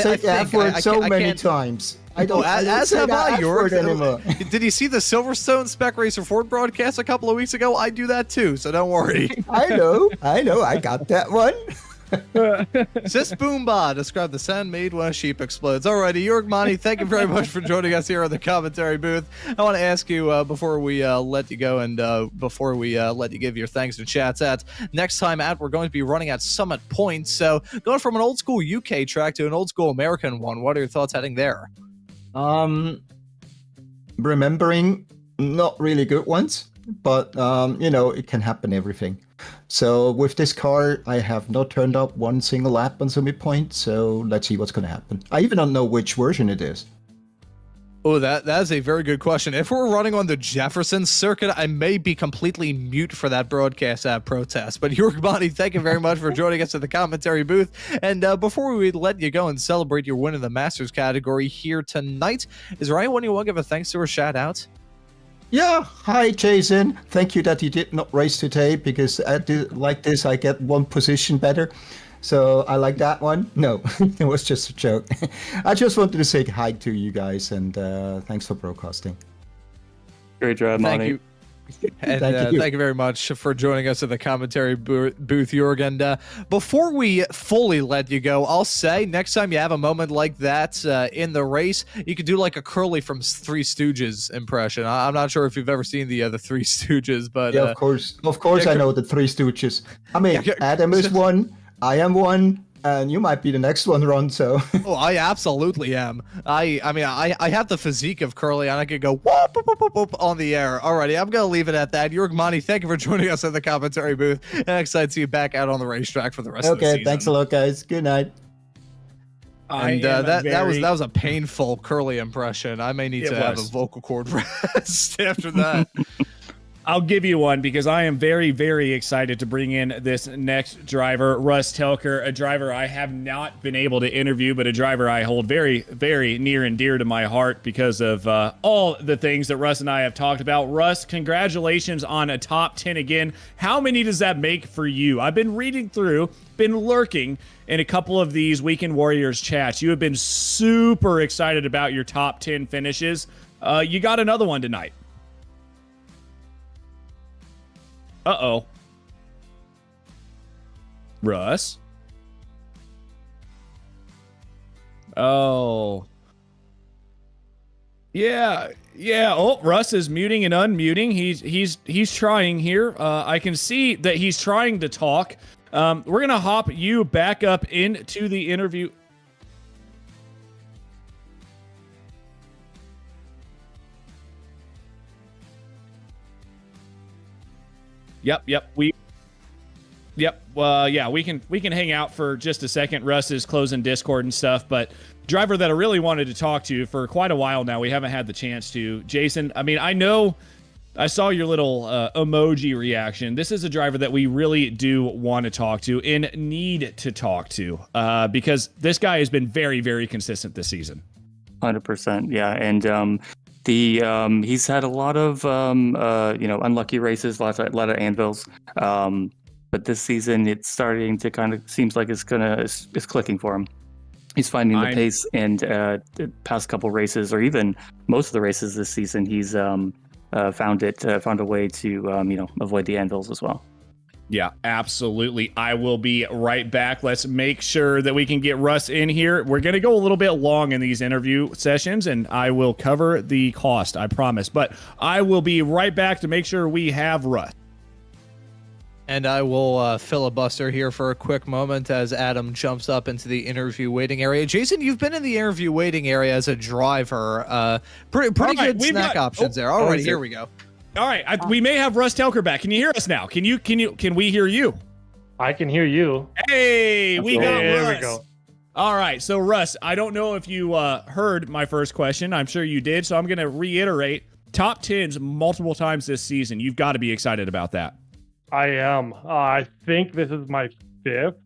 said the F word so many times. I don't say that F word anymore. Did you see the Silverstone Spec Racer Ford broadcast a couple of weeks ago? I do that too, so don't worry. I know, I got that one. Sis Boomba described the sound made when a sheep explodes. Alrighty, Jorg Monty, thank you very much for joining us here on the commentary booth. I want to ask you before we let you go and before we let you give your thanks and chats at next time out, we're going to be running at Summit Point. So going from an old school UK track to an old school American one, what are your thoughts heading there? Remembering not really good ones, but it can happen everything. So with this car, I have not turned up one single lap on Summit Point, so let's see what's going to happen. I even don't know which version it is. Oh, that's a very good question. If we're running on the Jefferson circuit, I may be completely mute for that broadcast protest. But Jorg Monty, thank you very much for joining us at the commentary booth. And before we let you go and celebrate your win in the Masters category here tonight, is there anyone you want to give a thanks to or shout out? Yeah, hi Jason. Thank you that you did not race today, because like this I get one position better. So I like that one. No, it was just a joke. I just wanted to say hi to you guys, and thanks for broadcasting. Great job, Monty. Thank you. And Thank you very much for joining us at the commentary booth, Jorg. And before we fully let you go, I'll say next time you have a moment like that in the race, you could do like a Curly from Three Stooges impression. I'm not sure if you've ever seen the Three Stooges, but yeah, of course, I know the Three Stooges. I mean, Yeah, Adam is one, I am one, and you might be the next one, Ron. So oh, I absolutely am. I mean, I have the physique of Curly, and I could go whoop, whoop, whoop, whoop on the air. Alrighty, I'm gonna leave it at that. Jorg Monty, thank you for joining us at the commentary booth, and I'm excited to see you back out on the racetrack for the rest of the season. Okay, thanks a lot, guys. Good night. And that was a painful Curly impression. I may need to have a vocal cord rest after that. I'll give you one because I am very, very excited to bring in this next driver, Russ Telker, a driver I have not been able to interview, but a driver I hold very, very near and dear to my heart because of all the things that Russ and I have talked about. Russ, congratulations on a top 10 again. How many does that make for you? I've been reading through, been lurking in a couple of these Weekend Warriors chats. You have been super excited about your top 10 finishes. You got another one tonight. Uh-oh. Russ? Oh. Yeah. Oh, Russ is muting and unmuting. He's trying here. I can see that he's trying to talk. We're going to hop you back up into the interview. Yep. We can hang out for just a second. Russ is closing Discord and stuff, but driver that I really wanted to talk to for quite a while now, we haven't had the chance to. Jason, I mean, I know I saw your little emoji reaction. This is a driver that we really do want to talk to and need to talk to because this guy has been very, very consistent this season. 100%, yeah, and he's had a lot of unlucky races, a lot of anvils. But this season, it's starting to kind of seems like it's clicking for him. He's finding the pace, and the past couple races, or even most of the races this season, he's found a way to avoid the anvils as well. Yeah, absolutely. I will be right back. Let's make sure that we can get Russ in here. We're going to go a little bit long in these interview sessions, and I will cover the cost, I promise. But I will be right back to make sure we have Russ. And I will filibuster here for a quick moment as Adam jumps up into the interview waiting area. Jason, you've been in the interview waiting area as a driver. Pretty right, good snack options there. All right, here we go. All right, we may have Russ Telker back. Can you hear us now? Can we hear you? I can hear you. Hey, we got Russ. There we go. All right, so Russ, I don't know if you heard my first question. I'm sure you did, so I'm going to reiterate. Top 10s multiple times this season. You've got to be excited about that. I am. I think this is my fifth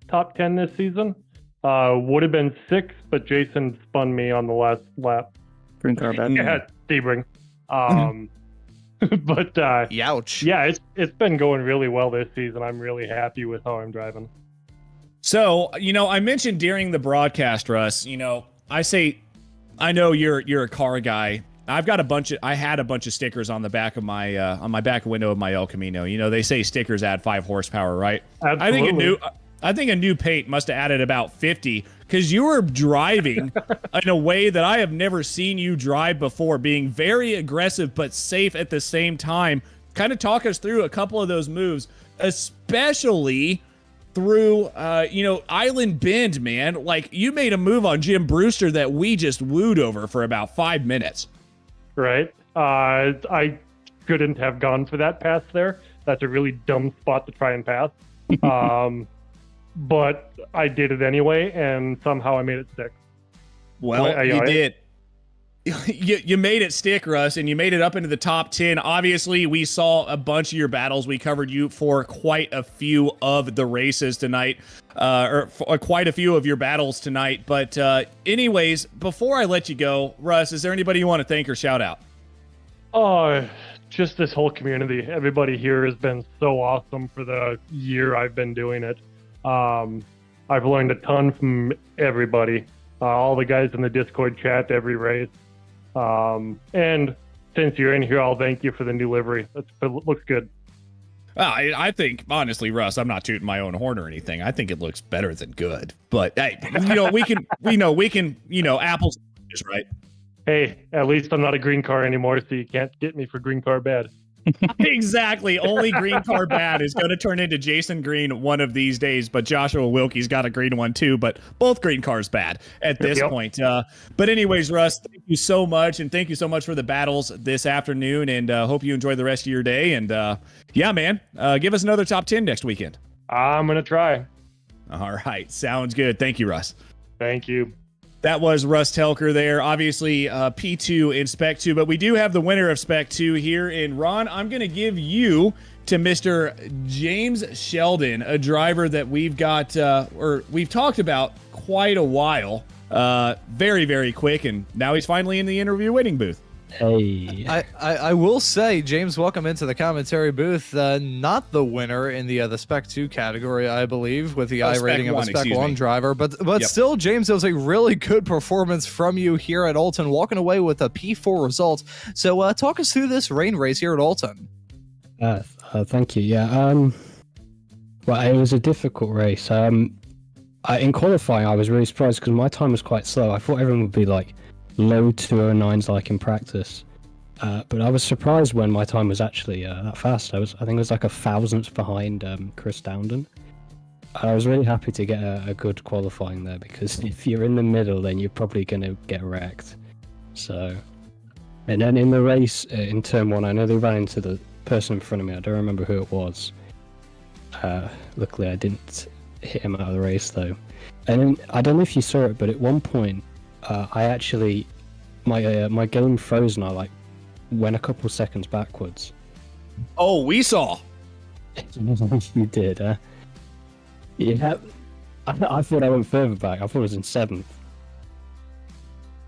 top 10 this season. Would have been 6, but Jason spun me on the last lap. Green car bad. Yeah, Sebring. But Youch. yeah, it's been going really well this season. I'm really happy with how I'm driving. So, I mentioned during the broadcast, Russ, I know you're a car guy. I had a bunch of stickers on the back of my on my back window of my El Camino. They say stickers add 5 horsepower, right? Absolutely. I think a new paint must have added about 50, because you were driving in a way that I have never seen you drive before, being very aggressive but safe at the same time. Kind of talk us through a couple of those moves, especially through Island Bend, man. Like, you made a move on Jim Brewster that we just wooed over for about 5 minutes. Right. I couldn't have gone for that pass there. That's a really dumb spot to try and pass. But I did it anyway, and somehow I made it stick. Well, you did. You made it stick, Russ, and you made it up into the top 10. Obviously, we saw a bunch of your battles. We covered you for quite a few of the races tonight, or for quite a few of your battles tonight. But anyways, before I let you go, Russ, is there anybody you want to thank or shout out? Oh, just this whole community. Everybody here has been so awesome for the year I've been doing it. I've learned a ton from everybody, all the guys in the Discord chat, every race. And since you're in here, I'll thank you for the new livery. It looks good. Well, I think, honestly, Russ, I'm not tooting my own horn or anything. I think it looks better than good. But hey, we can apples and oranges, right? Hey, at least I'm not a green car anymore, so you can't get me for green car bad. Exactly. Only green car bad is going to turn into Jason Green one of these days, but Joshua Wilkie's got a green one too, but both green cars bad at this point. But anyways, Russ, thank you so much, and thank you so much for the battles this afternoon, and hope you enjoy the rest of your day. And yeah, man, give us another top 10 next weekend. I'm going to try. All right. Sounds good. Thank you, Russ. Thank you. That was Russ Telker there. Obviously, P2 in Spec 2, but we do have the winner of Spec 2 here in Ron. I'm going to give you to Mr. James Sheldon, a driver that we've got, or we've talked about quite a while. Very, very quick, and now he's finally in the interview waiting booth. Hey. I will say, James, welcome into the commentary booth. Not the winner in the Spec 2 category, I believe, with the I rating of a Spec 1 driver. But yep. Still, James, it was a really good performance from you here at Oulton, walking away with a P4 result. So talk us through this rain race here at Oulton. Thank you. Yeah. Well, it was a difficult race. In qualifying, I was really surprised because my time was quite slow. I thought everyone would be like low 209s like in practice, but I was surprised when my time was actually that fast. I think it was like 1,000th behind Chris Dowden. I was really happy to get a good qualifying there, because if you're in the middle, then you're probably going to get wrecked. So, and then in the race in turn 1, I know they ran into the person in front of me. I don't remember who it was. Luckily, I didn't hit him out of the race though. And then, I don't know if you saw it, but at one point, I actually, my game froze and I like went a couple seconds backwards. Oh, we saw. You did, huh? Yeah. I thought I went further back. I thought it was in 7th.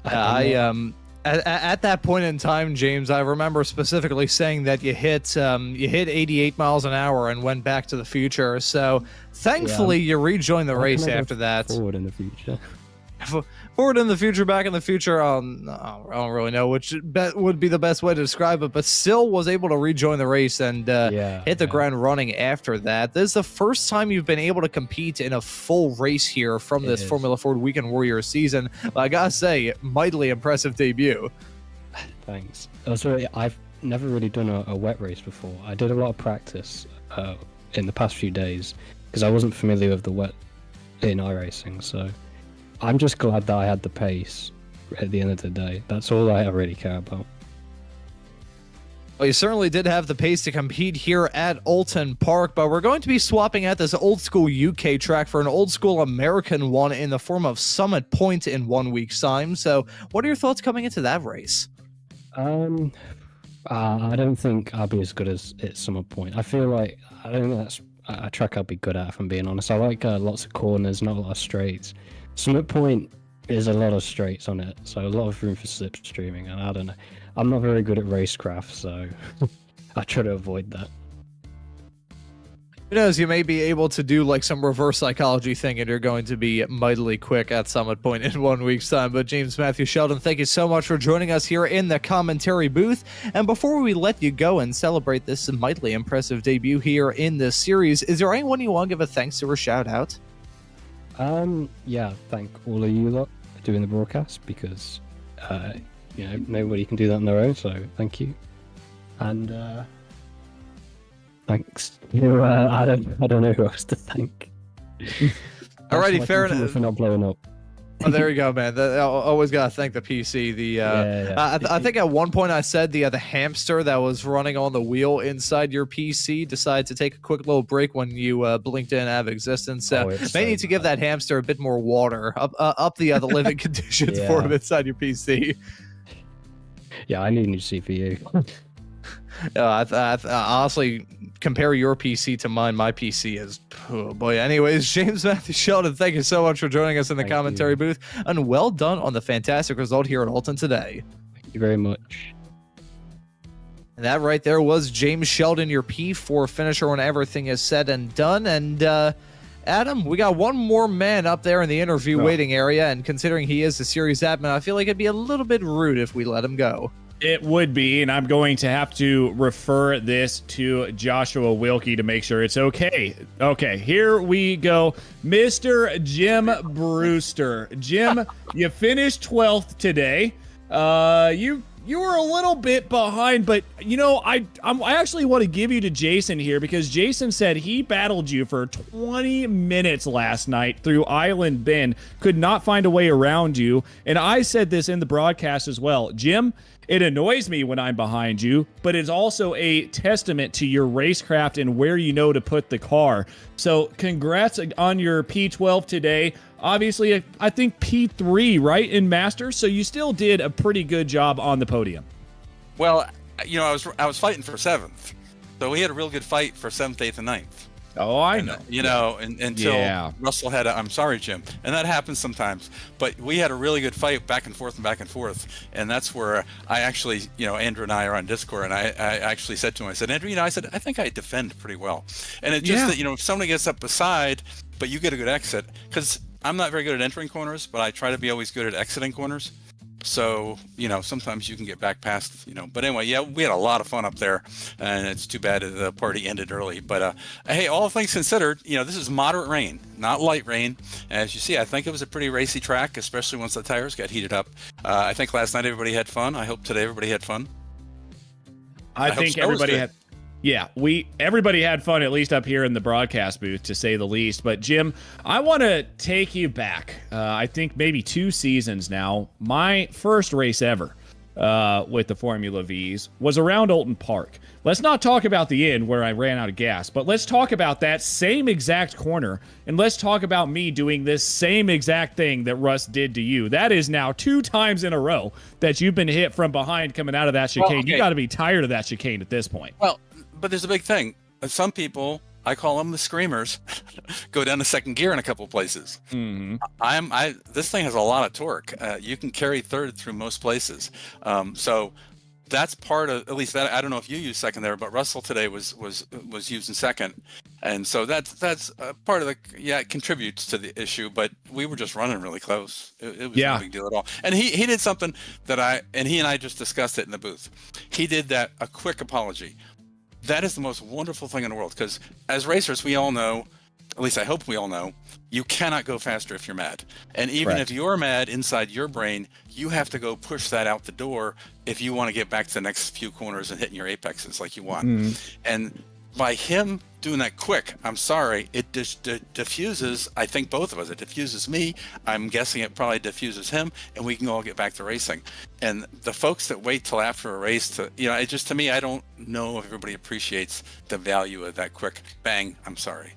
At that point in time, James, I remember specifically saying that you hit 88 miles an hour and went back to the future. So thankfully, you rejoined the race after that. Forward in the future. Forward in the future, back in the future, I don't really know which would be the best way to describe it, but still was able to rejoin the race and hit the ground running after that. This is the first time you've been able to compete in a full race here from this Formula Ford Weekend Warriors season. I gotta say, mightily impressive debut. Thanks. Also, I've never really done a wet race before. I did a lot of practice in the past few days because I wasn't familiar with the wet in iRacing, so I'm just glad that I had the pace at the end of the day. That's all I really care about. Well, you certainly did have the pace to compete here at Oulton Park, but we're going to be swapping out this old school UK track for an old school American one in the form of Summit Point in 1 week's time. So what are your thoughts coming into that race? I don't think I'll be as good as at Summit Point. I feel like I a track I'd be good at, if I'm being honest. I like lots of corners, not a lot of straights. Summit Point is a lot of straights on it, so a lot of room for slipstreaming, and I don't know. I'm not very good at racecraft, so I try to avoid that. Who knows, you may be able to do like some reverse psychology thing and you're going to be mightily quick at Summit Point in 1 week's time. But James Matthew Sheldon, thank you so much for joining us here in the commentary booth. And before we let you go and celebrate this mightily impressive debut here in this series, is there anyone you want to give a thanks to or shout out? Yeah, thank all of you lot for doing the broadcast, because nobody can do that on their own, so thank you. And thanks to I don't know who else to thank. Alrighty, fair enough. For not blowing up. Oh, there you go, man. I always gotta thank the PC. I think at one point I said the hamster that was running on the wheel inside your PC decided to take a quick little break when you blinked in out of existence. May need to give that hamster a bit more water, up the living conditions for him inside your PC. Yeah, I need a new CPU. Honestly, compare your PC to mine. My PC is, oh boy. Anyways, James Matthew Sheldon, thank you so much for joining us in the commentary booth, and well done on the fantastic result here at Oulton today. Thank you very much. And that right there was James Sheldon, your P4 finisher when everything is said and done. And Adam, we got one more man up there in the interview waiting area, and considering he is the series admin, I feel like it'd be a little bit rude if we let him go. It would be, and I'm going to have to refer this to Joshua Wilkie to make sure it's okay. Okay, here we go. Mr. Jim Brewster. Jim, you finished 12th today. You were a little bit behind, but, I actually want to give you to Jason here, because Jason said he battled you for 20 minutes last night through Island Bend, could not find a way around you, and I said this in the broadcast as well. Jim, it annoys me when I'm behind you, but it's also a testament to your racecraft and where you know to put the car. So congrats on your P12 today. Obviously, I think P3, right, in Masters, so you still did a pretty good job on the podium. Well, I was fighting for 7th, so we had a real good fight for 7th, 8th, and 9th. Oh, I know. Until Russell had I'm sorry, Jim. And that happens sometimes. But we had a really good fight back and forth. And that's where I actually, Andrew and I are on Discord, and I actually said to him, I said, Andrew, I think I defend pretty well. And it's just that, if somebody gets up beside, but you get a good exit, because I'm not very good at entering corners, but I try to be always good at exiting corners. So, sometimes you can get back past, but anyway, we had a lot of fun up there, and it's too bad the party ended early. But, hey, all things considered, this is moderate rain, not light rain. As you see, I think it was a pretty racy track, especially once the tires got heated up. I think last night everybody had fun. I hope today everybody had fun. I think everybody had. Yeah, everybody had fun, at least up here in the broadcast booth, to say the least. But, Jim, I want to take you back, I think maybe 2 seasons now. My first race ever with the Formula Vees was around Oulton Park. Let's not talk about the end where I ran out of gas, but let's talk about that same exact corner, and let's talk about me doing this same exact thing that Russ did to you. That is now 2 times in a row that you've been hit from behind coming out of that chicane. Well, okay. You got to be tired of that chicane at this point. Well, but there's a big thing. Some people, I call them the screamers, go down to second gear in a couple of places. Mm-hmm. This thing has a lot of torque. You can carry third through most places. So that's part of, at least that, I don't know if you use second there, but Russell today was using second. And so that's part of it contributes to the issue, but we were just running really close. It was no big deal at all. And he did something that he and I just discussed it in the booth. He did a quick apology. That is the most wonderful thing in the world, because as racers, we all know, at least I hope we all know, you cannot go faster if you're mad. And even if you're mad inside your brain, you have to go push that out the door if you want to get back to the next few corners and hitting your apexes like you want. Mm-hmm. And by him doing that quick, I'm sorry, it just diffuses, I think both of us, it diffuses me, I'm guessing it probably diffuses him, and we can all get back to racing. And the folks that wait till after a race to me, I don't know if everybody appreciates the value of that quick bang, I'm sorry.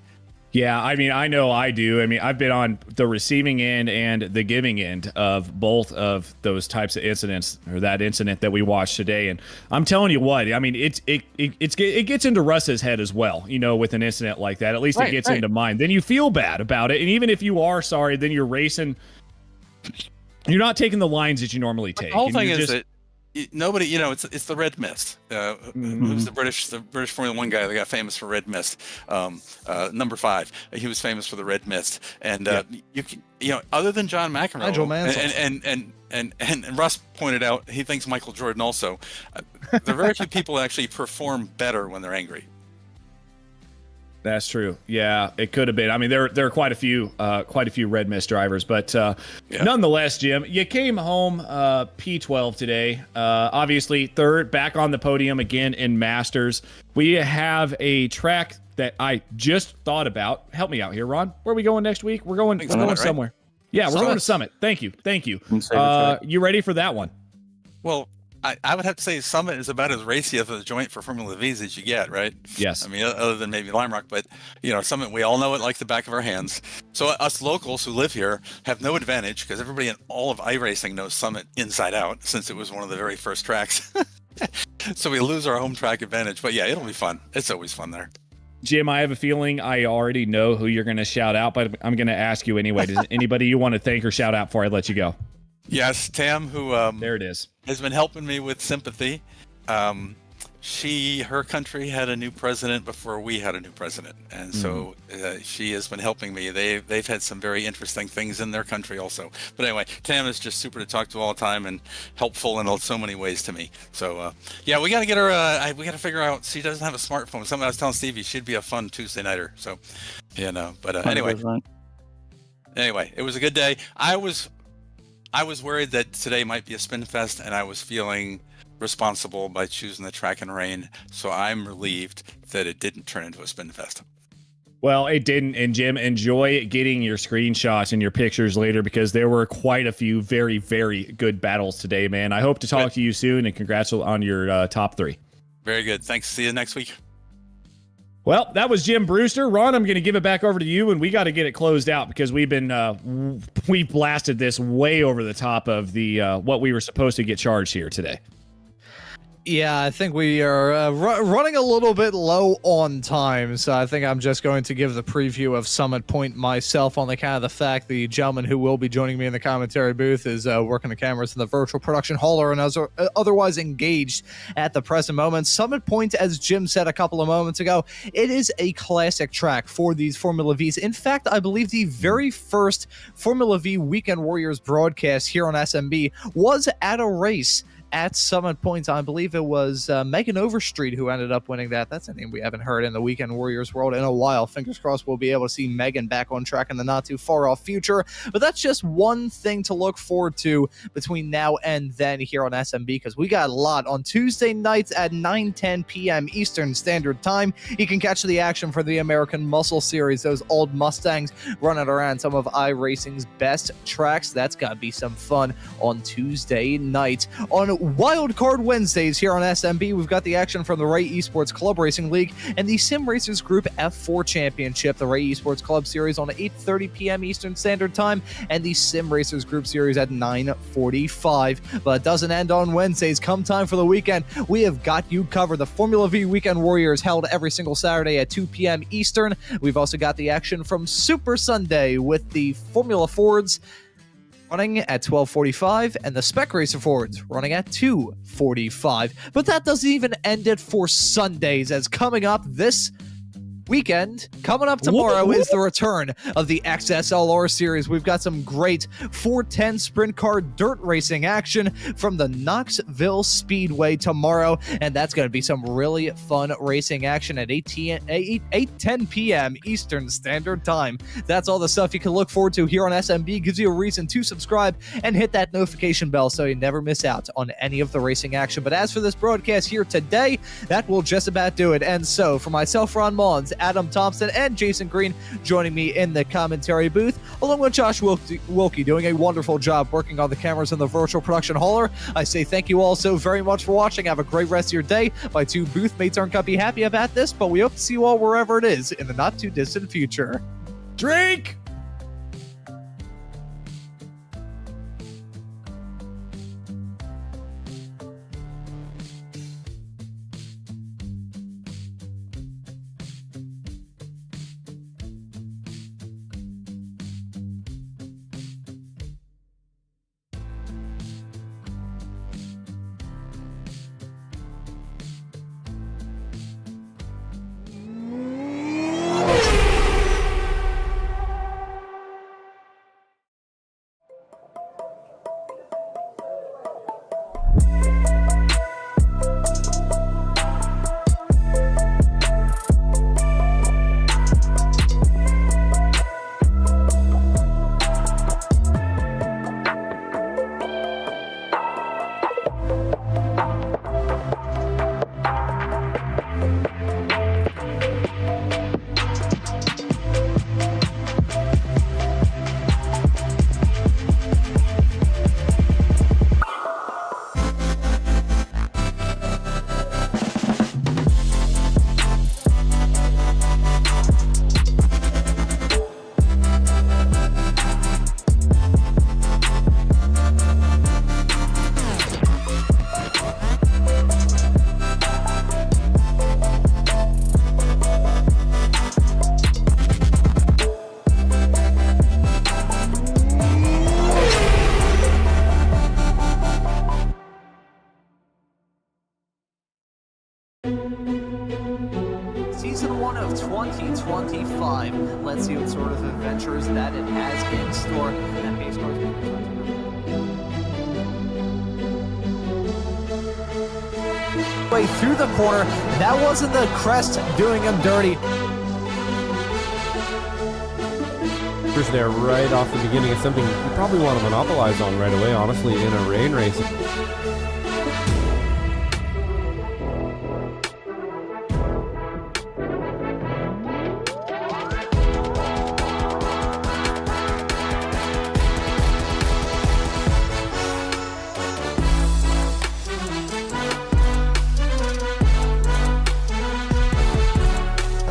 Yeah, I mean, I know I do. I mean, I've been on the receiving end and the giving end of both of those types of incidents, or that incident that we watched today. And I'm telling you what, I mean, it gets into Russ's head as well, you know, with an incident like that. At least it gets into mine. Then you feel bad about it. And even if you are sorry, then you're racing. You're not taking the lines that you normally take. The whole thing is that nobody, you know, it's the red mist. Who's the British Formula One guy that got famous for red mist? Number 5. He was famous for the red mist. And you know, other than John McEnroe, Nigel Mansell. and Russ pointed out, he thinks Michael Jordan also. There are very few people that actually perform better when they're angry. That's true. Yeah, it could have been. I mean, there are quite a few red mist drivers, but nonetheless, Jim, you came home P12 today. Obviously, third, back on the podium again in Masters. We have a track that I just thought about. Help me out here, Ron. Where are we going next week? We're going somewhere. Right? Yeah, we're going to Summit. Thank you. You ready for that one? Well, I would have to say Summit is about as racy of a joint for Formula Vees as you get, right? Yes. I mean, other than maybe Lime Rock, but, you know, Summit, we all know it like the back of our hands. So us locals who live here have no advantage because everybody in all of iRacing knows Summit inside out since it was one of the very first tracks. So we lose our home track advantage. But yeah, it'll be fun. It's always fun there. Jim, I have a feeling I already know who you're going to shout out, but I'm going to ask you anyway. Does anybody you want to thank or shout out before I let you go? Yes, Tam, who there it is, has been helping me with sympathy. Her country had a new president before we had a new president, and so she has been helping me. They've had some very interesting things in their country also. But anyway, Tam is just super to talk to all the time and helpful in so many ways to me. So yeah, we got to get her. We got to figure out. She doesn't have a smartphone. Something I was telling Stevie, she'd be a fun Tuesday nighter. So you know, but anyway, it was a good day. I was worried that today might be a spin fest, and I was feeling responsible by choosing the track and rain. So I'm relieved that it didn't turn into a spin fest. Well, it didn't. And Jim, enjoy getting your screenshots and your pictures later because there were quite a few very, very good battles today, man. I hope to talk to you soon, and congrats on your top 3. Very good. Thanks. See you next week. Well, that was Jim Brewster. Ron, I'm going to give it back over to you, and we got to get it closed out because we blasted this way over the top of the what we were supposed to get charged here today. Yeah, I think we are running a little bit low on time, so I think I'm just going to give the preview of Summit Point myself on the account of the fact the gentleman who will be joining me in the commentary booth is working the cameras in the virtual production hall and otherwise engaged at the present moment. Summit Point, as Jim said a couple of moments ago, it is a classic track for these Formula Vs. In fact, I believe the very first Formula V Weekend Warriors broadcast here on SMB was at a race at Summit Point. I believe it was Megan Overstreet who ended up winning that. That's a name we haven't heard in the Weekend Warriors world in a while. Fingers crossed we'll be able to see Megan back on track in the not too far off future. But that's just one thing to look forward to between now and then here on SMB, because we got a lot on Tuesday nights at 9:10 p.m. Eastern Standard Time. You can catch the action for the American Muscle Series, those old Mustangs running around some of iRacing's best tracks. That's got to be some fun on Tuesday night. On Wild Card Wednesdays here on SMB, we've got the action from the Ray Esports Club Racing League and the Sim Racers Group F4 Championship, the Ray Esports Club Series on 8:30 p.m. Eastern Standard Time, and the Sim Racers Group Series at 9:45. But it doesn't end on Wednesdays. Come time for the weekend, we have got you covered. The Formula V Weekend Warriors held every single Saturday at 2 p.m. Eastern. We've also got the action from Super Sunday with the Formula Fords running at 12:45 and the Spec Racer Fords running at 2:45. But that doesn't even end it for Sundays, as coming up this weekend, coming up tomorrow, is the return of the XSLR series. We've got some great 410 sprint car dirt racing action from the Knoxville Speedway tomorrow, and that's going to be some really fun racing action at 8:10 p.m. Eastern Standard Time. That's all the stuff you can look forward to here on SMB. Gives you a reason to subscribe and hit that notification bell so you never miss out on any of the racing action. But as for this broadcast here today, that will just about do it. And so for myself, Ron Mullins, Adam Thompson and Jason Green joining me in the commentary booth, along with Josh Wilkie doing a wonderful job working on the cameras in the virtual production hauler. I say thank you all so very much for watching. Have a great rest of your day. My two booth mates aren't going to be happy about this, but we hope to see you all wherever it is in the not too distant future. Drink! Season 1 of 2025. Let's see what sort of adventures that it has in store. And base cars way through the corner. That wasn't the crest doing him dirty. There right off the beginning is something you probably want to monopolize on right away, honestly, in a rain race.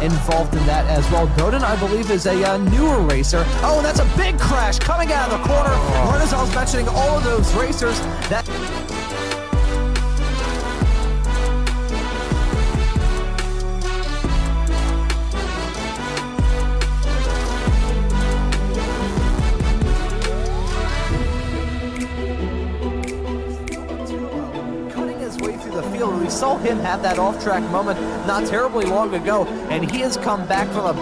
Involved in that as well. Godin, I believe, is a newer racer. Oh, that's a big crash coming out of the corner. Right as I was mentioning all of those racers, that... We saw him have that off-track moment not terribly long ago, and he has come back from a...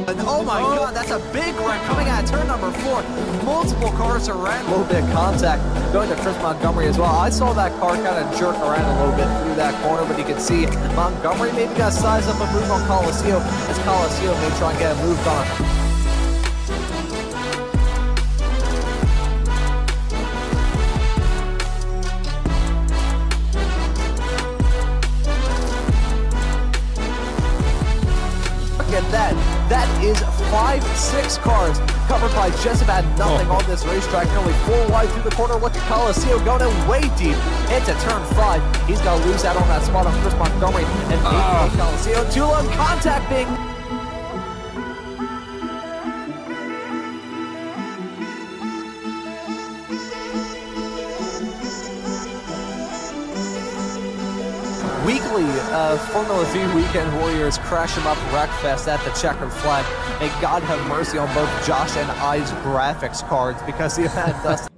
And oh my god, that's a big wreck coming out of turn number 4. Multiple cars around. A little bit of contact going to Chris Montgomery as well. I saw that car kind of jerk around a little bit through that corner, but you can see Montgomery maybe got to size up a move on Colacio, as Colacio may try and get a move on him. That is 5-6 cars covered by just about nothing on this racetrack. Nearly 4 wide through the corner. Look at Colacio going in way deep into turn 5. He's got to lose out on that spot on Chris Montgomery and Colacio. Too long contact being... Weekly Formula V Weekend Warriors crash him up Wreckfest at the checkered flag. May God have mercy on both Josh and I's graphics cards because the event does.